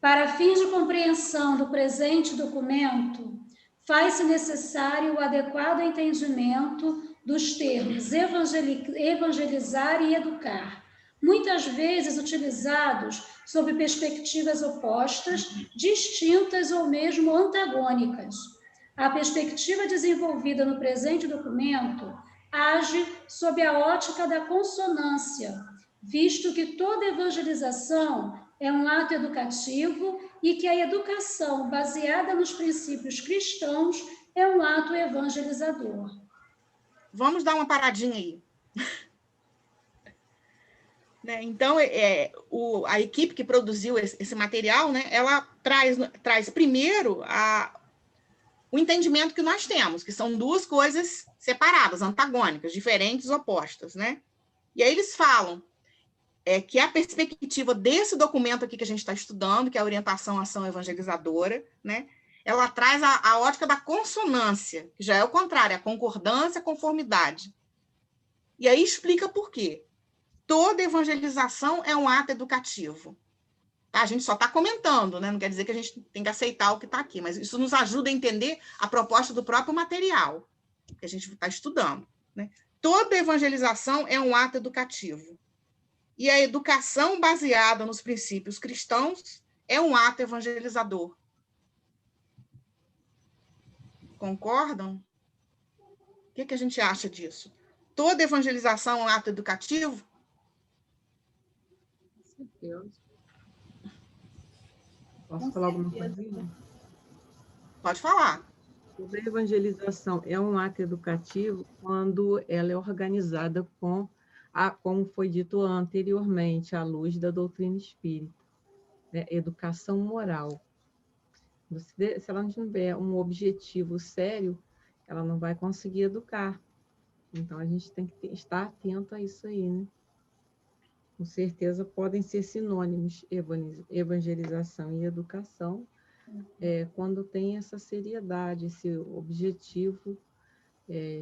Para fins de compreensão do presente documento, faz-se necessário o adequado entendimento dos termos evangelizar e educar, muitas vezes utilizados sob perspectivas opostas, distintas ou mesmo antagônicas. A perspectiva desenvolvida no presente documento age sob a ótica da consonância, visto que toda evangelização é um ato educativo e que a educação baseada nos princípios cristãos é um ato evangelizador. Vamos dar uma paradinha aí. Né? Então, a equipe que produziu esse material, né, ela traz primeiro o entendimento que nós temos, que são duas coisas separadas, antagônicas, diferentes, opostas. Né? E aí eles falam que a perspectiva desse documento aqui que a gente está estudando, que é a orientação à ação evangelizadora, né, ela traz a ótica da consonância, que já é o contrário, a concordância, a conformidade. E aí explica por quê. Toda evangelização é um ato educativo. Tá? A gente só está comentando, né? Não quer dizer que a gente tem que aceitar o que está aqui, mas isso nos ajuda a entender a proposta do próprio material que a gente está estudando. Né? Toda evangelização é um ato educativo. E a educação baseada nos princípios cristãos é um ato evangelizador. Concordam? O que a gente acha disso? Toda evangelização é um ato educativo? Posso falar alguma coisa? Pode falar. Toda evangelização é um ato educativo quando ela é organizada como foi dito anteriormente, à luz da doutrina espírita, né? Educação moral. Se ela não tiver um objetivo sério, ela não vai conseguir educar. Então, a gente tem que estar atento a isso aí, né? com certeza podem ser sinônimos, evangelização e educação, quando tem essa seriedade, esse objetivo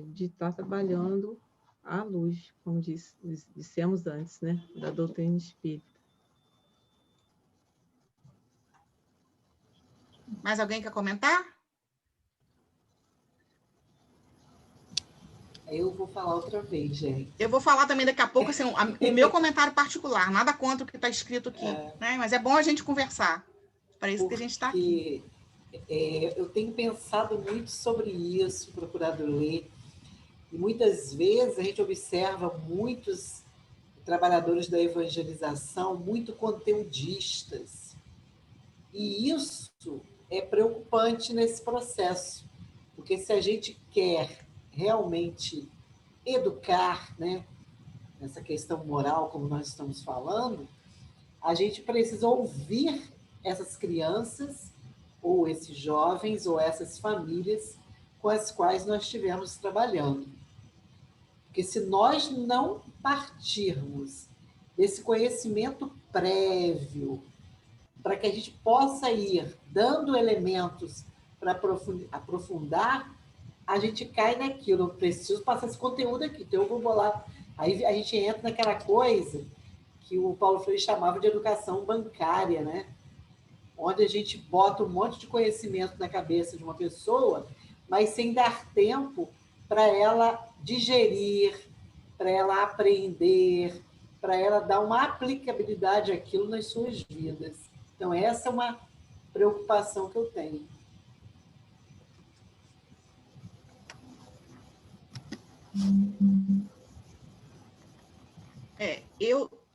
de estar trabalhando à luz, como dissemos antes, né, da doutrina espírita. Mais alguém quer comentar? Eu vou falar outra vez, gente. Eu vou falar também daqui a pouco, assim, o meu comentário particular, nada contra o que está escrito aqui, né? Mas é bom a gente conversar. Para isso que a gente está aqui. Eu tenho pensado muito sobre isso, procurado ler, e muitas vezes a gente observa muitos trabalhadores da evangelização muito conteudistas. E isso é preocupante nesse processo, porque se a gente quer realmente educar, né, essa questão moral, como nós estamos falando, a gente precisa ouvir essas crianças, ou esses jovens, ou essas famílias com as quais nós estivemos trabalhando. Porque se nós não partirmos desse conhecimento prévio, para que a gente possa ir dando elementos para aprofundar, a gente cai naquilo. Eu preciso passar esse conteúdo aqui, então eu vou bolar. Aí a gente entra naquela coisa que o Paulo Freire chamava de educação bancária, né? Onde a gente bota um monte de conhecimento na cabeça de uma pessoa, mas sem dar tempo para ela digerir, para ela aprender, para ela dar uma aplicabilidade àquilo nas suas vidas. Então, essa é uma preocupação que eu tenho.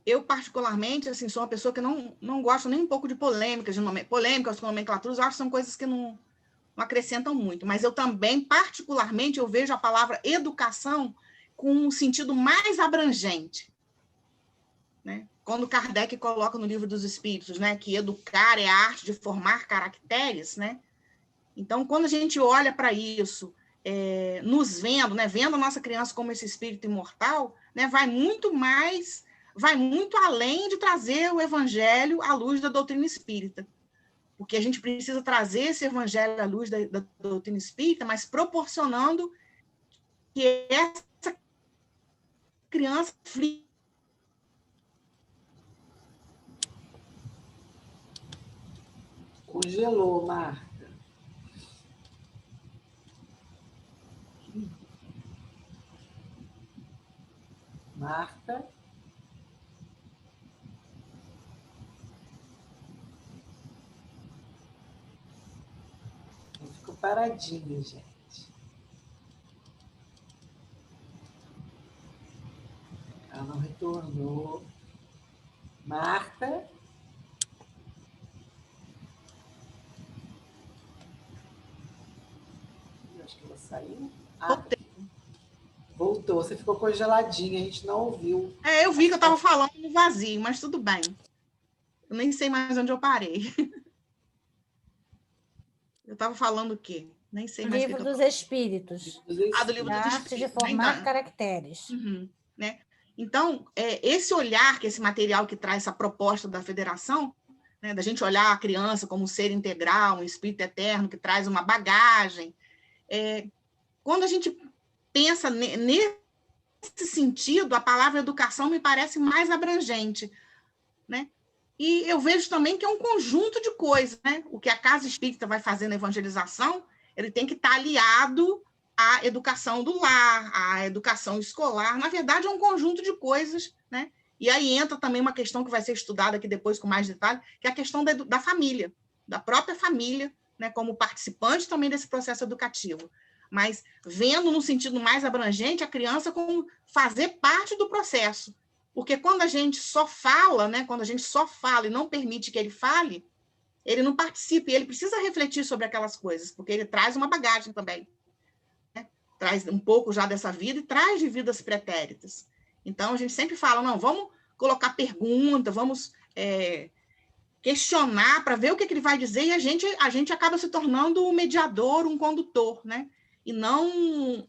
Eu particularmente, assim, sou uma pessoa que não gosto nem um pouco de polêmicas, nomenclaturas, eu acho que são coisas que não acrescentam muito. Mas eu também, particularmente, eu vejo a palavra educação com um sentido mais abrangente, né? Quando Kardec coloca no Livro dos Espíritos, né, que educar é a arte de formar caracteres, né? Então, quando a gente olha para isso, nos vendo, né, vendo a nossa criança como esse espírito imortal, né, vai muito além de trazer o evangelho à luz da doutrina espírita. Porque a gente precisa trazer esse evangelho à luz da doutrina espírita, mas proporcionando que essa criança Congelou, Marta. Marta. Ficou paradinha, gente. Ela não retornou. Marta. Acho que ela saiu. Voltou. Você ficou congeladinha, a gente não ouviu. Eu vi que eu estava falando no vazio, mas tudo bem. Eu nem sei mais onde eu parei. Eu estava falando o quê? Nem sei mais. Livro dos Espíritos. Do Livro dos Espíritos. Arte de formar caracteres. Né? Então, esse olhar, que esse material que traz essa proposta da federação, né, da gente olhar a criança como um ser integral, um espírito eterno que traz uma bagagem, quando a gente pensa nesse sentido, a palavra educação me parece mais abrangente, né? E eu vejo também que é um conjunto de coisas, né? O que a Casa Espírita vai fazer na evangelização, ele tem que estar aliado à educação do lar, à educação escolar. Na verdade, é um conjunto de coisas, né? E aí entra também uma questão que vai ser estudada aqui depois com mais detalhe, que é a questão da família, da própria família, né? Como participante também desse processo educativo. Mas vendo no sentido mais abrangente a criança como fazer parte do processo. Porque quando a gente só fala, né, quando a gente só fala e não permite que ele fale, ele não participa, e ele precisa refletir sobre aquelas coisas, porque ele traz uma bagagem também, né? Traz um pouco já dessa vida e traz de vidas pretéritas. Então, a gente sempre fala, não, vamos colocar pergunta, vamos questionar para ver o que ele vai dizer, e a gente acaba se tornando um mediador, um condutor, né? E não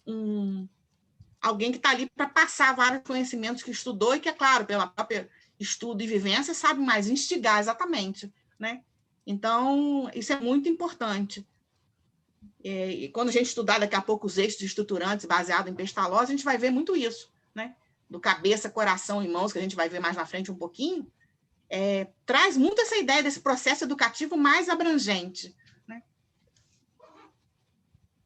alguém que está ali para passar vários conhecimentos que estudou e que, é claro, pela própria estudo e vivência sabe mais instigar exatamente, né? Então, isso é muito importante. E quando a gente estudar daqui a pouco os eixos estruturantes baseados em Pestalozzi, a gente vai ver muito isso, né? Do cabeça, coração e mãos, que a gente vai ver mais na frente um pouquinho, traz muito essa ideia desse processo educativo mais abrangente, né?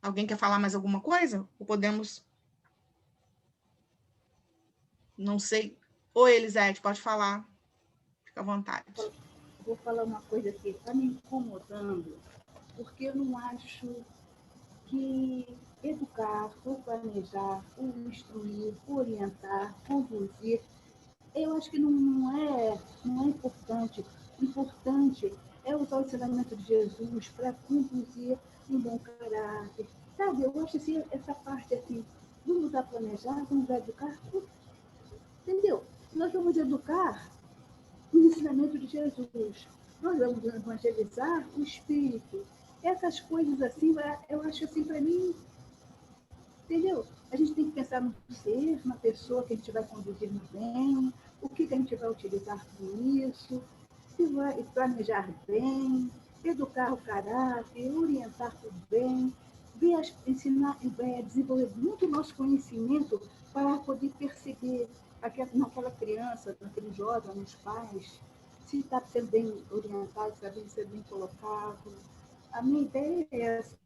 Alguém quer falar mais alguma coisa? Ou podemos... Não sei. Oi, Elisete, pode falar. Fica à vontade. Vou falar uma coisa que está me incomodando, porque eu não acho que educar, ou planejar, ou instruir, orientar, conduzir, eu acho que não é importante. O importante é usar o ensinamento de Jesus para conduzir um bom caráter. Sabe, eu acho assim, essa parte assim, vamos usar planejar, vamos usar educar, entendeu? Nós vamos educar o ensinamento de Jesus. Nós vamos evangelizar o Espírito. Essas coisas assim, eu acho assim, para mim, entendeu? A gente tem que pensar no ser, na pessoa que a gente vai conduzir no bem, o que a gente vai utilizar com isso, se vai planejar bem, educar o caráter, orientar o bem, ensinar, desenvolver muito o nosso conhecimento para poder perceber naquela criança, naquele jovem, nos pais, se está sendo bem orientado, se está sendo bem colocado. A minha ideia é essa.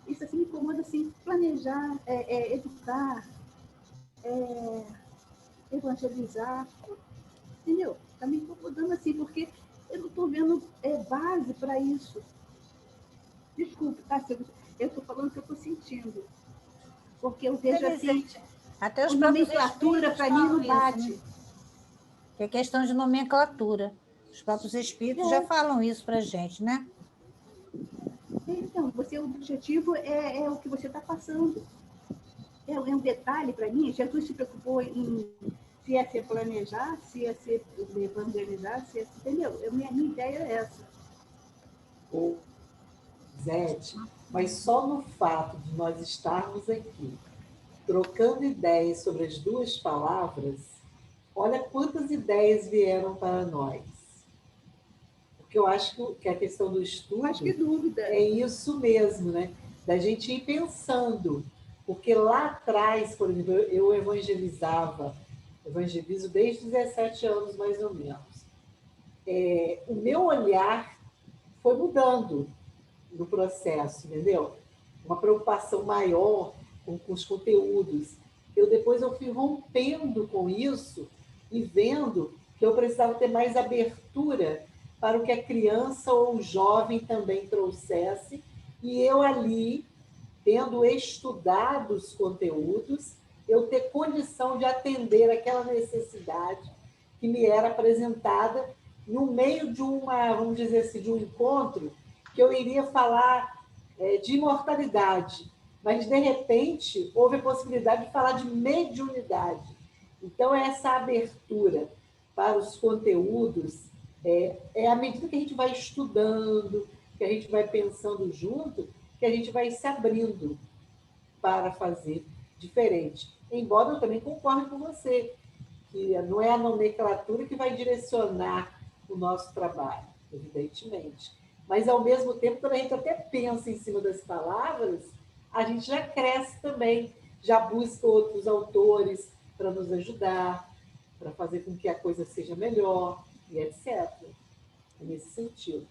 Isso assim me incomoda, assim, planejar, educar, evangelizar, entendeu? Está me incomodando assim, porque eu não estou vendo base para isso. Desculpe, tá? Eu estou falando o que eu estou sentindo. Porque eu vejo assim, até os a nomenclatura para mim não bate. Né? Que é questão de nomenclatura. Os próprios espíritos já falam isso para a gente, né? Então, o objetivo é o que você está passando. É um detalhe para mim. Jesus se preocupou em se é ser planejar, se é ser evangelizar, se é, entendeu? Minha ideia é essa. Zete, mas só no fato de nós estarmos aqui trocando ideias sobre as duas palavras, olha quantas ideias vieram para nós. Porque eu acho que a questão do estudo é isso mesmo, né? Da gente ir pensando. Porque lá atrás, por exemplo, eu evangelizo desde 17 anos, mais ou menos. O meu olhar foi mudando no processo, entendeu? Uma preocupação maior com os conteúdos. Depois eu fui rompendo com isso e vendo que eu precisava ter mais abertura para o que a criança ou o jovem também trouxesse, e eu ali, tendo estudado os conteúdos, eu ter condição de atender aquela necessidade que me era apresentada no meio de vamos dizer assim, de um encontro que eu iria falar de imortalidade, mas, de repente, houve a possibilidade de falar de mediunidade. Então, essa abertura para os conteúdos à medida que a gente vai estudando, que a gente vai pensando junto, que a gente vai se abrindo para fazer diferente. Embora eu também concorde com você, que não é a nomenclatura que vai direcionar o nosso trabalho, evidentemente. Mas, ao mesmo tempo, quando a gente até pensa em cima das palavras, a gente já cresce também, já busca outros autores para nos ajudar, para fazer com que a coisa seja melhor, e etc. É nesse sentido.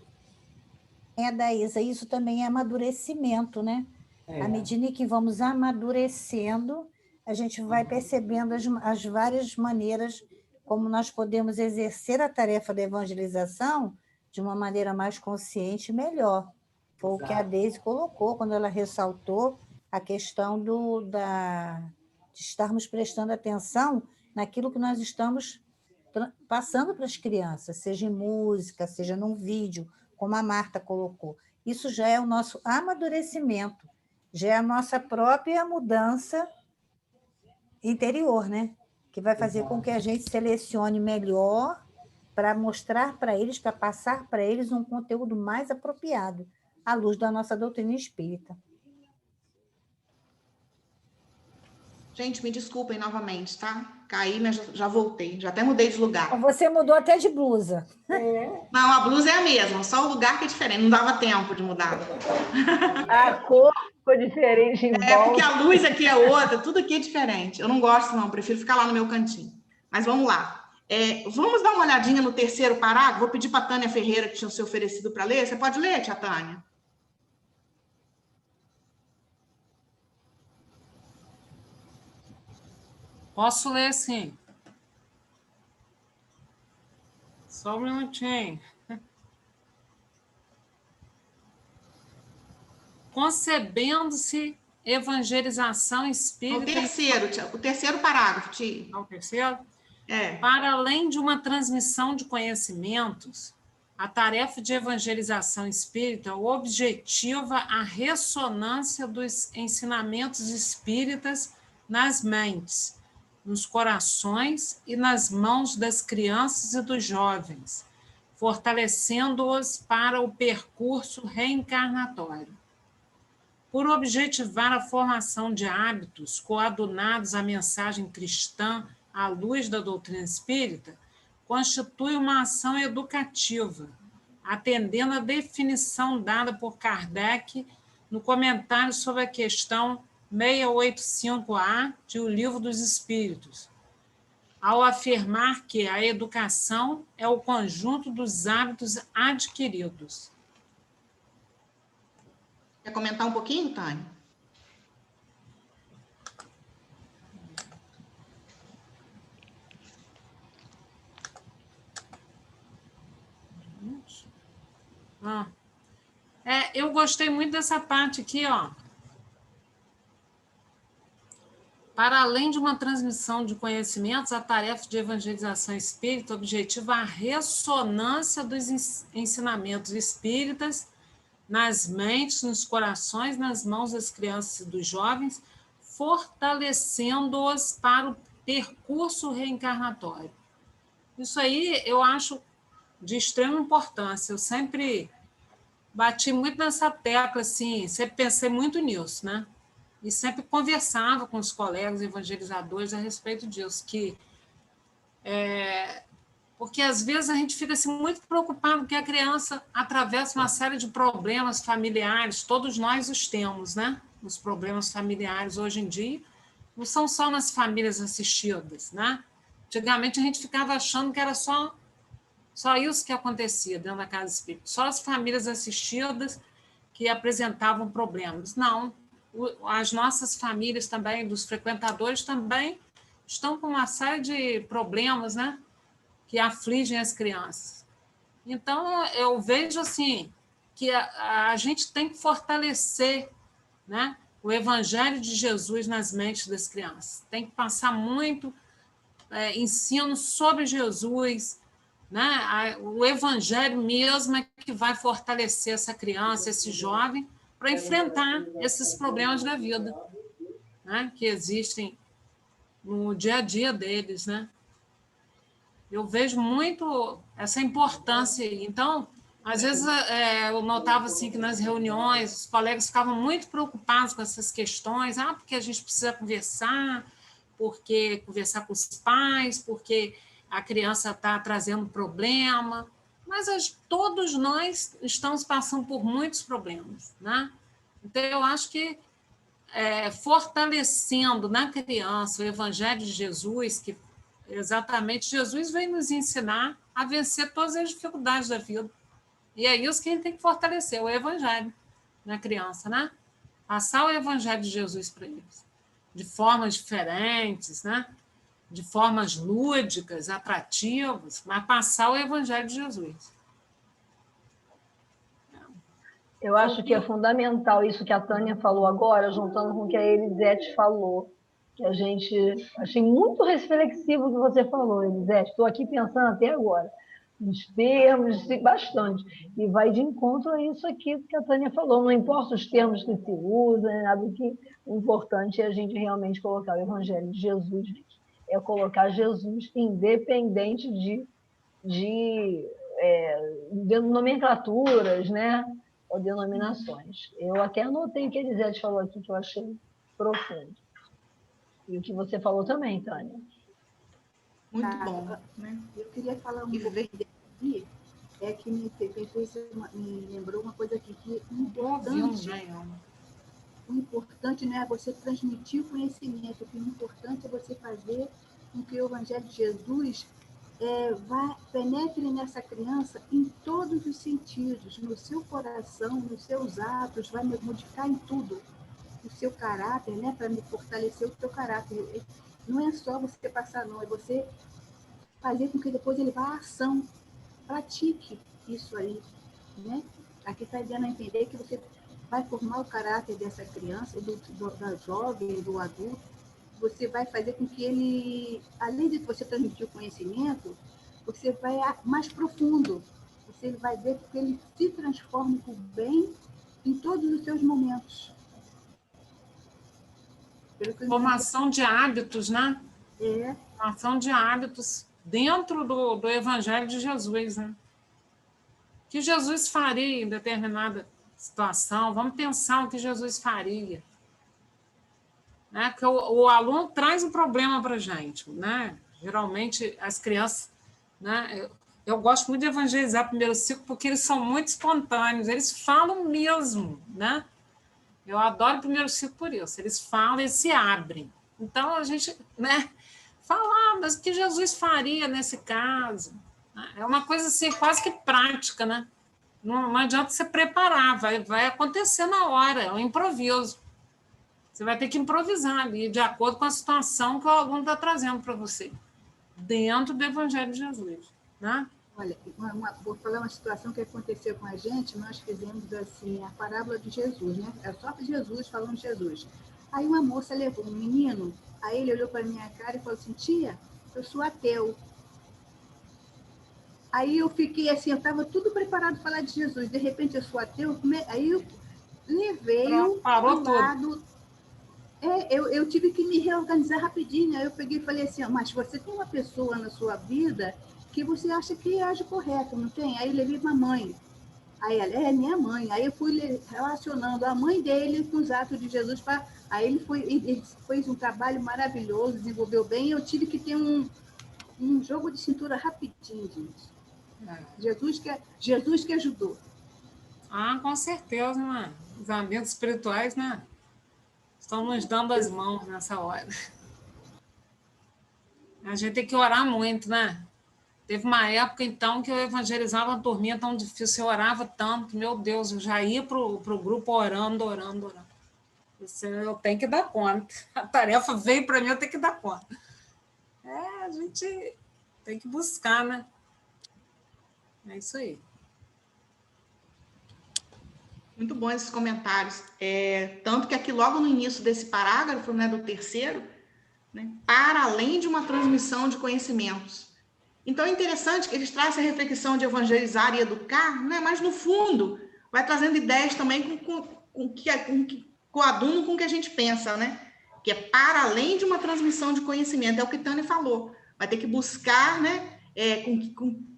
Daísa, isso também é amadurecimento, né? À medida que vamos amadurecendo, a gente vai percebendo as várias maneiras como nós podemos exercer a tarefa da evangelização de uma maneira mais consciente e melhor. Foi o que a Deise colocou quando ela ressaltou a questão de estarmos prestando atenção naquilo que nós estamos passando para as crianças, seja em música, seja num vídeo, como a Marta colocou. Isso já é o nosso amadurecimento, já é a nossa própria mudança interior, né? Que vai fazer com que a gente selecione melhor para mostrar para eles, para passar para eles um conteúdo mais apropriado, à luz da nossa doutrina espírita. Gente, me desculpem novamente, tá? Caí, mas já voltei. Já até mudei de lugar. Você mudou até de blusa. Não, a blusa é a mesma, só o lugar que é diferente. Não dava tempo de mudar. A cor ficou diferente em volta. Porque a luz aqui é outra, tudo aqui é diferente. Eu não gosto, não. Prefiro ficar lá no meu cantinho. Mas vamos lá. Vamos dar uma olhadinha no terceiro parágrafo. Vou pedir para a Tânia Ferreira, que tinha se oferecido para ler. Você pode ler, tia Tânia? Posso ler, sim. Só um minutinho. Concebendo-se evangelização espírita... O terceiro parágrafo, tia. O terceiro? É. Para além de uma transmissão de conhecimentos, a tarefa de evangelização espírita objetiva a ressonância dos ensinamentos espíritas nas mentes, nos corações e nas mãos das crianças e dos jovens, fortalecendo-os para o percurso reencarnatório. Por objetivar a formação de hábitos coadunados à mensagem cristã à luz da doutrina espírita, constitui uma ação educativa, atendendo à definição dada por Kardec no comentário sobre a questão 685A de O Livro dos Espíritos, ao afirmar que a educação é o conjunto dos hábitos adquiridos. Quer comentar um pouquinho, Tânia? Eu gostei muito dessa parte aqui, ó. Para além de uma transmissão de conhecimentos, a tarefa de evangelização espírita objetiva a ressonância dos ensinamentos espíritas nas mentes, nos corações, nas mãos das crianças e dos jovens, fortalecendo-os para o percurso reencarnatório. Isso aí eu acho de extrema importância. Eu sempre bati muito nessa tecla, assim, sempre pensei muito nisso, né? E sempre conversava com os colegas evangelizadores a respeito disso, porque às vezes a gente fica assim, muito preocupado que a criança atravessa uma série de problemas familiares, todos nós os temos, né? Os problemas familiares hoje em dia não são só nas famílias assistidas, né? Antigamente a gente ficava achando que era só isso que acontecia dentro da casa espírita, só as famílias assistidas que apresentavam problemas. Não, as nossas famílias também, dos frequentadores também, estão com uma série de problemas, né, que afligem as crianças. Então, eu vejo assim, que a gente tem que fortalecer, né, o Evangelho de Jesus nas mentes das crianças. Tem que passar muito ensino sobre Jesus, né? O Evangelho mesmo é que vai fortalecer essa criança, esse jovem, para enfrentar esses problemas da vida, né? Que existem no dia a dia deles, né? Eu vejo muito essa importância aí. Então, às vezes eu notava assim que nas reuniões os colegas ficavam muito preocupados com essas questões, porque a gente precisa conversar, porque conversar com os pais, porque a criança está trazendo problema, mas todos nós estamos passando por muitos problemas, né? Então, eu acho que fortalecendo na criança o Evangelho de Jesus, que exatamente Jesus veio nos ensinar a vencer todas as dificuldades da vida. E é isso que a gente tem que fortalecer, o Evangelho na criança, né? Passar o Evangelho de Jesus para eles, de formas diferentes, né? De formas lúdicas, atrativas, mas passar o Evangelho de Jesus. Eu acho que é fundamental isso que a Tânia falou agora, juntando com o que a Elisete falou, que achei muito reflexivo o que você falou, Elisete. Estou aqui pensando até agora, nos termos, bastante, e vai de encontro a isso aqui que a Tânia falou, não importa os termos que se usam, nada que o importante é a gente realmente colocar o Evangelho de Jesus, é colocar Jesus independente de nomenclaturas, né? Ou denominações. Eu até anotei o que a Elisete falou aqui, que eu achei profundo. E o que você falou também, Tânia. Muito bom. Né? Eu queria falar um pouco aqui, é que me lembrou uma coisa aqui, que o importante não é você transmitir o conhecimento, o que é importante é você fazer com que o Evangelho de Jesus penetre nessa criança em todos os sentidos, no seu coração, nos seus atos, vai modificar em tudo o seu caráter, né, para fortalecer o seu caráter. Não é só você passar, não, é você fazer com que depois ele vá à ação, pratique isso aí, né? Aqui está dando a entender que você vai formar o caráter dessa criança, da jovem, do adulto. Você vai fazer com que ele, além de você transmitir o conhecimento, você vai mais profundo. Você vai ver que ele se transforma para o bem em todos os seus momentos. Formação de hábitos, né? É. Formação de hábitos dentro do Evangelho de Jesus, né? O que Jesus faria em determinada situação? Vamos pensar o que Jesus faria. Né? Porque o aluno traz um problema para a gente, né? Geralmente, as crianças... Né? Eu gosto muito de evangelizar primeiro ciclo porque eles são muito espontâneos, eles falam mesmo, né? Eu adoro o primeiro ciclo por isso, eles falam, eles se abrem. Então, a gente, né, fala, mas o que Jesus faria nesse caso? É uma coisa assim, quase que prática, né? Não adianta você preparar, vai acontecer na hora, é um improviso. Você vai ter que improvisar ali, de acordo com a situação que o aluno está trazendo para você, dentro do Evangelho de Jesus, né? Olha, vou falar uma situação que aconteceu com a gente. Nós fizemos assim a parábola de Jesus, né? É só Jesus falando de Jesus. Aí uma moça levou um menino, aí ele olhou para minha cara e falou assim: tia, eu sou ateu. Aí eu fiquei assim, eu estava tudo preparado para falar de Jesus. De repente eu sou ateu, aí eu levei-o parou do lado. Eu tive que me reorganizar rapidinho. Aí eu peguei e falei assim: mas você tem uma pessoa na sua vida que você acha que age correto, não tem? Aí eu levei uma mãe. Aí ela, é minha mãe. Aí eu fui relacionando a mãe dele com os atos de Jesus. Aí ele fez um trabalho maravilhoso, desenvolveu bem. Eu tive que ter um jogo de cintura rapidinho, gente. Jesus que ajudou. Ah, com certeza, né? Os amigos espirituais, né? Estão nos dando as mãos nessa hora. A gente tem que orar muito, né? Teve uma época, então, que eu evangelizava uma turminha tão difícil, eu orava tanto, meu Deus, eu já ia para o grupo orando. Eu tenho que dar conta. A tarefa veio para mim, eu tenho que dar conta. A gente tem que buscar, né? É isso aí. Muito bom esses comentários. Tanto que aqui, logo no início desse parágrafo, né, do terceiro, né, para além de uma transmissão de conhecimentos. Então, é interessante que eles trazem a reflexão de evangelizar e educar, né? Mas, no fundo, vai trazendo ideias também com o aduno com o que a gente pensa, né? Que é para além de uma transmissão de conhecimento. É o que Tânia falou. Vai ter que buscar, né,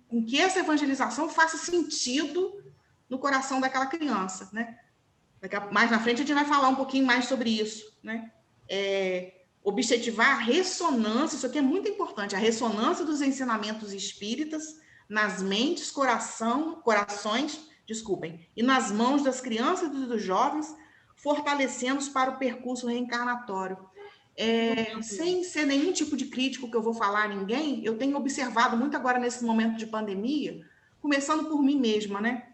com que essa evangelização faça sentido no coração daquela criança, né? Mais na frente, a gente vai falar um pouquinho mais sobre isso, né? Objetivar a ressonância, isso aqui é muito importante, a ressonância dos ensinamentos espíritas nas mentes, corações, e nas mãos das crianças e dos jovens, fortalecendo-os para o percurso reencarnatório. Sem ser nenhum tipo de crítico que eu vou falar a ninguém, eu tenho observado muito agora nesse momento de pandemia, começando por mim mesma, né?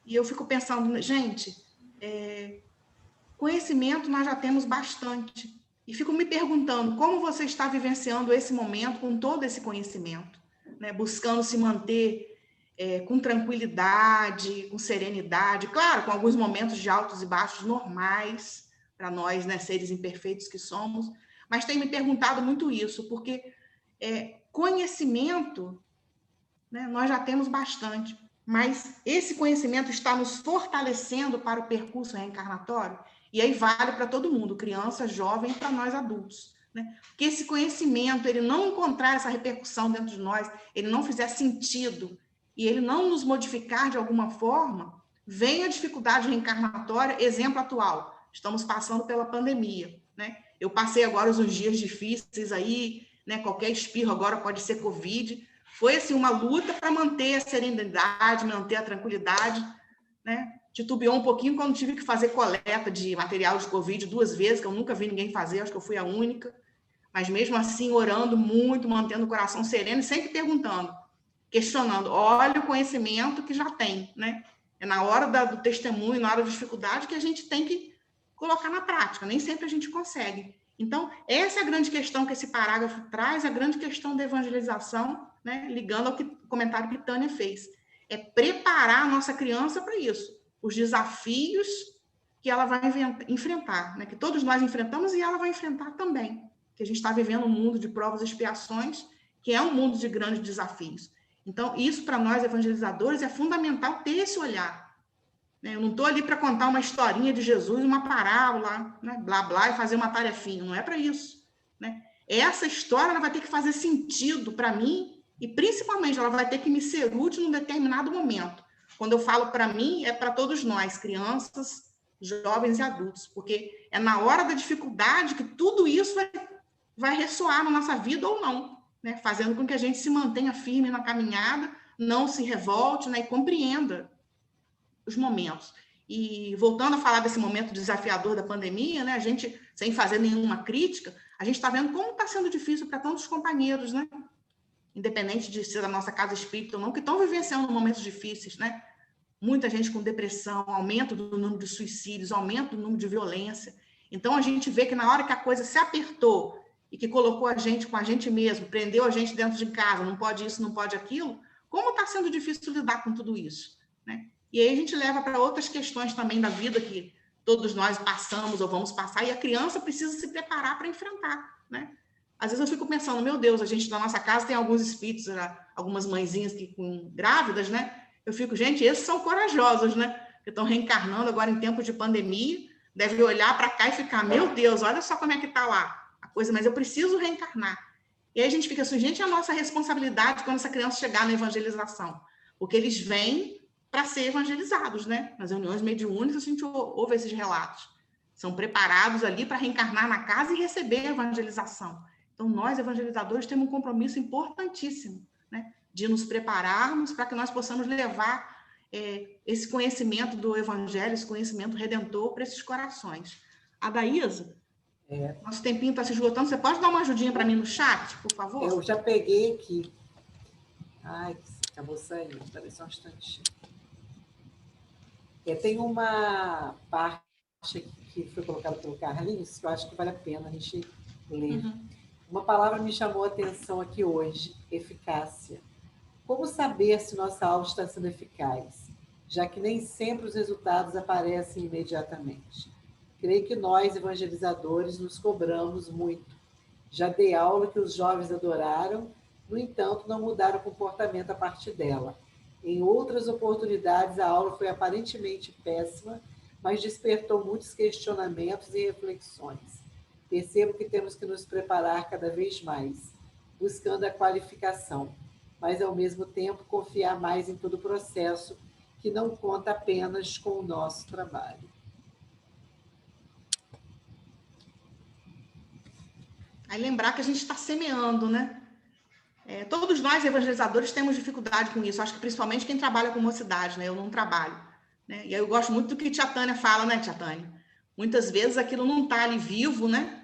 E eu fico pensando, gente, conhecimento nós já temos bastante. E fico me perguntando como você está vivenciando esse momento com todo esse conhecimento, né? Buscando se manter com tranquilidade, com serenidade, claro, com alguns momentos de altos e baixos normais para nós, né, seres imperfeitos que somos, mas tenho me perguntado muito isso, porque conhecimento, né, nós já temos bastante, mas esse conhecimento está nos fortalecendo para o percurso reencarnatório? E aí vale para todo mundo, criança, jovem, para nós adultos, né? Porque esse conhecimento, ele não encontrar essa repercussão dentro de nós, ele não fizer sentido, e ele não nos modificar de alguma forma, vem a dificuldade reencarnatória, exemplo atual, estamos passando pela pandemia, né? Eu passei agora os dias difíceis aí, né? Qualquer espirro agora pode ser Covid. Foi, assim, uma luta para manter a serenidade, manter a tranquilidade, né? Titubeou um pouquinho quando tive que fazer coleta de material de Covid 2 vezes, que eu nunca vi ninguém fazer, acho que eu fui a única. Mas mesmo assim, orando muito, mantendo o coração sereno e sempre perguntando, questionando. Olha o conhecimento que já tem, né? É na hora do testemunho, na hora da dificuldade, que a gente tem que colocar na prática. Nem sempre a gente consegue. Então, essa é a grande questão que esse parágrafo traz, a grande questão da evangelização, né? Ligando ao comentário que Tânia fez. É preparar a nossa criança para isso. Os desafios que ela vai enfrentar, né? Que todos nós enfrentamos e ela vai enfrentar também. Que a gente está vivendo um mundo de provas e expiações, que é um mundo de grandes desafios. Então, isso para nós, evangelizadores, é fundamental ter esse olhar. Eu não estou ali para contar uma historinha de Jesus, uma parábola, né? Blá, blá, e fazer uma tarefinha. Não é para isso, né? Essa história ela vai ter que fazer sentido para mim e, principalmente, ela vai ter que me ser útil num determinado momento. Quando eu falo para mim, é para todos nós, crianças, jovens e adultos, porque é na hora da dificuldade que tudo isso vai ressoar na nossa vida ou não, né? Fazendo com que a gente se mantenha firme na caminhada, não se revolte, né? E compreenda os momentos. E voltando a falar desse momento desafiador da pandemia, né? A gente, sem fazer nenhuma crítica, a gente está vendo como está sendo difícil para tantos companheiros, né? Independente de ser da nossa casa espírita ou não, que estão vivenciando momentos difíceis, né? Muita gente com depressão, aumento do número de suicídios, aumento do número de violência. Então, a gente vê que na hora que a coisa se apertou e que colocou a gente com a gente mesmo, prendeu a gente dentro de casa, não pode isso, não pode aquilo, como está sendo difícil lidar com tudo isso, né? E aí a gente leva para outras questões também da vida que todos nós passamos ou vamos passar, e a criança precisa se preparar para enfrentar, né? Às vezes eu fico pensando, meu Deus, a gente na nossa casa tem alguns espíritos, algumas mãezinhas que com grávidas, né? Eu fico, gente, esses são corajosos, né? Que estão reencarnando agora em tempos de pandemia, devem olhar para cá e ficar, meu Deus, olha só como é que está lá a coisa, mas eu preciso reencarnar. E aí a gente fica assim, gente, é a nossa responsabilidade quando essa criança chegar na evangelização, porque eles vêm para ser evangelizados, né? Nas reuniões mediúnicas a gente ouve esses relatos. São preparados ali para reencarnar na casa e receber a evangelização. Então, nós, evangelizadores, temos um compromisso importantíssimo, né? De nos prepararmos para que nós possamos levar esse conhecimento do evangelho, esse conhecimento redentor para esses corações. Adaísa, nosso tempinho está se esgotando. Você pode dar uma ajudinha para mim no chat, por favor? Eu já peguei aqui. Ai, acabou saindo. Espera só um instantinho. Tem uma parte que foi colocada pelo Carlinhos que eu acho que vale a pena a gente ler. Uhum. Uma palavra me chamou a atenção aqui hoje, eficácia. Como saber se nossa aula está sendo eficaz, já que nem sempre os resultados aparecem imediatamente? Creio que nós, evangelizadores, nos cobramos muito. Já dei aula que os jovens adoraram, no entanto, não mudaram o comportamento a partir dela. Em outras oportunidades, a aula foi aparentemente péssima, mas despertou muitos questionamentos e reflexões. Percebo que temos que nos preparar cada vez mais, buscando a qualificação, mas, ao mesmo tempo, confiar mais em todo o processo, que não conta apenas com o nosso trabalho. Aí lembrar que a gente está semeando, né? Todos nós, evangelizadores, temos dificuldade com isso. Acho que principalmente quem trabalha com mocidade, né? Eu não trabalho, né? E aí eu gosto muito do que tia Tânia fala, né, tia Tânia? Muitas vezes aquilo não está ali vivo, né?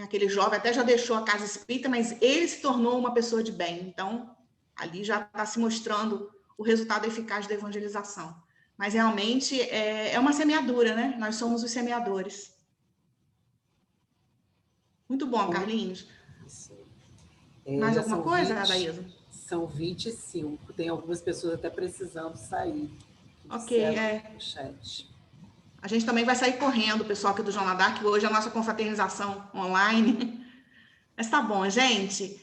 Aquele jovem até já deixou a casa espírita, mas ele se tornou uma pessoa de bem. Então, ali já está se mostrando o resultado eficaz da evangelização. Mas realmente é uma semeadura, né? Nós somos os semeadores. Muito bom, Carlinhos. Mais alguma coisa, Adaísa? São 25. Tem algumas pessoas até precisando sair. Ok, no chat. A gente também vai sair correndo, o pessoal aqui do Jornal Dark, que hoje é a nossa confraternização online. Mas tá bom, gente.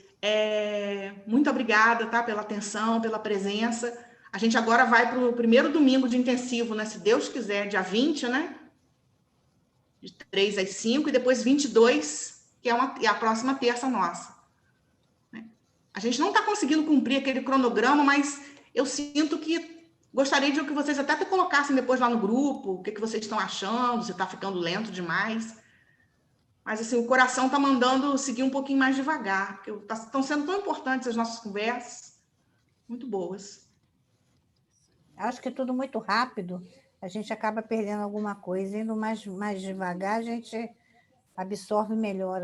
Muito obrigada, tá, pela atenção, pela presença. A gente agora vai para o primeiro domingo de intensivo, né? Se Deus quiser, dia 20, né? De 3 às 5, e depois 22, que é a próxima terça nossa. A gente não está conseguindo cumprir aquele cronograma, mas eu sinto que gostaria de que vocês até colocassem depois lá no grupo o que vocês estão achando, se está ficando lento demais. Mas assim, o coração está mandando seguir um pouquinho mais devagar, porque estão sendo tão importantes as nossas conversas, muito boas. Acho que tudo muito rápido, a gente acaba perdendo alguma coisa. Indo mais devagar, a gente absorve melhor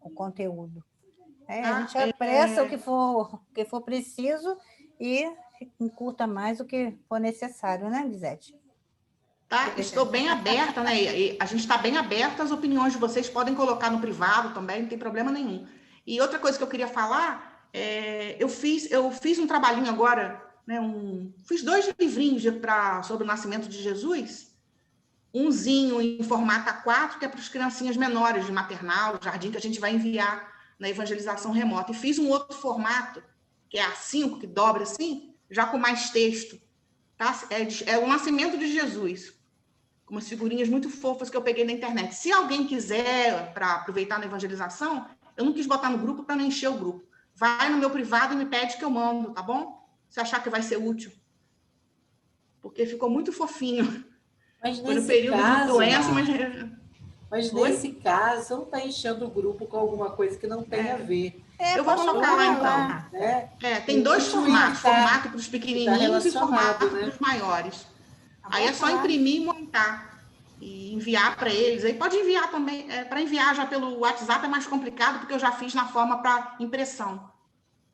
o conteúdo. A gente apressa o que for preciso e encurta mais o que for necessário, né, Lisete? Tá, estou bem aberta, né? E a gente está bem aberta, as opiniões de vocês podem colocar no privado também, não tem problema nenhum. E outra coisa que eu queria falar, eu fiz um trabalhinho agora, né? Fiz 2 livrinhos sobre o nascimento de Jesus, umzinho em formato A4, que é para as criancinhas menores de maternal, jardim, que a gente vai enviar na evangelização remota. E fiz um outro formato, que é A5, que dobra assim, já com mais texto. Tá? É o nascimento de Jesus, com umas figurinhas muito fofas que eu peguei na internet. Se alguém quiser, para aproveitar na evangelização, eu não quis botar no grupo para não encher o grupo. Vai no meu privado e me pede que eu mando, tá bom? Se achar que vai ser útil. Porque ficou muito fofinho. Mas foi no período de doença, mas nesse caso, não está enchendo o grupo com alguma coisa que não tem a ver. Eu vou colocar lá, então. Né? Tem 2 formatos. Formato para os pequenininhos e formato para os maiores. Aí é só imprimir e montar. E enviar para eles. Aí pode enviar também. Para enviar já pelo WhatsApp é mais complicado, porque eu já fiz na forma para impressão.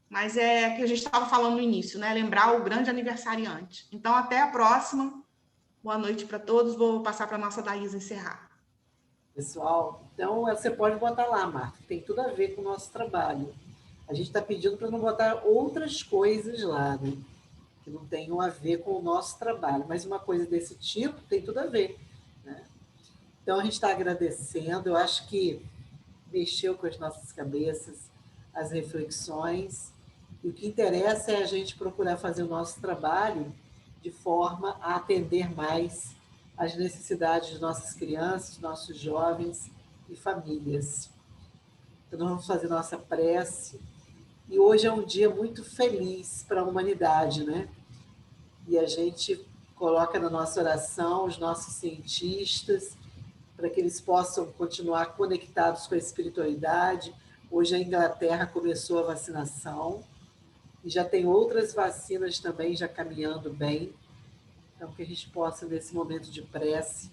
Mas é que a gente estava falando no início, né? Lembrar o grande aniversariante. Então, até a próxima. Boa noite para todos. Vou passar para a nossa Daísa encerrar. Pessoal, então você pode botar lá, Marta, tem tudo a ver com o nosso trabalho. A gente está pedindo para não botar outras coisas lá, né? Que não tenham a ver com o nosso trabalho, mas uma coisa desse tipo tem tudo a ver, né? Então, a gente está agradecendo, eu acho que mexeu com as nossas cabeças, as reflexões, e o que interessa é a gente procurar fazer o nosso trabalho de forma a atender mais as necessidades de nossas crianças, nossos jovens e famílias. Então, nós vamos fazer nossa prece, e hoje é um dia muito feliz para a humanidade, né? E a gente coloca na nossa oração os nossos cientistas, para que eles possam continuar conectados com a espiritualidade. Hoje a Inglaterra começou a vacinação, e já tem outras vacinas também já caminhando bem. Então, que a gente possa, nesse momento de prece,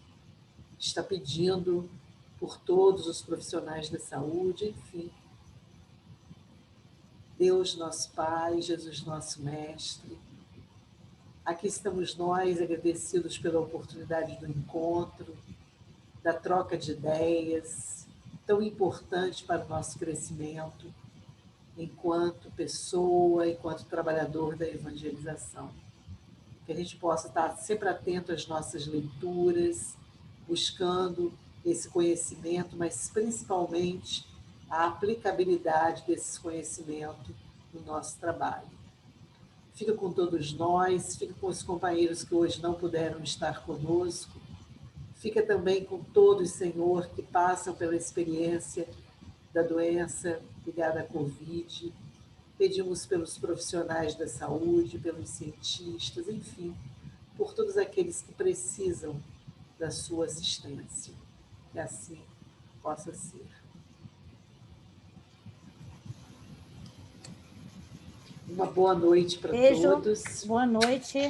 estar pedindo por todos os profissionais da saúde, enfim. Deus, nosso Pai, Jesus, nosso Mestre, aqui estamos nós, agradecidos pela oportunidade do encontro, da troca de ideias, tão importante para o nosso crescimento, enquanto pessoa, enquanto trabalhador da evangelização. Que a gente possa estar sempre atento às nossas leituras, buscando esse conhecimento, mas principalmente a aplicabilidade desse conhecimento no nosso trabalho. Fica com todos nós, fica com os companheiros que hoje não puderam estar conosco, fica também com todos, Senhor, que passam pela experiência da doença ligada à Covid. Pedimos pelos profissionais da saúde, pelos cientistas, enfim, por todos aqueles que precisam da sua assistência. Que assim possa ser. Uma boa noite para todos. Boa noite.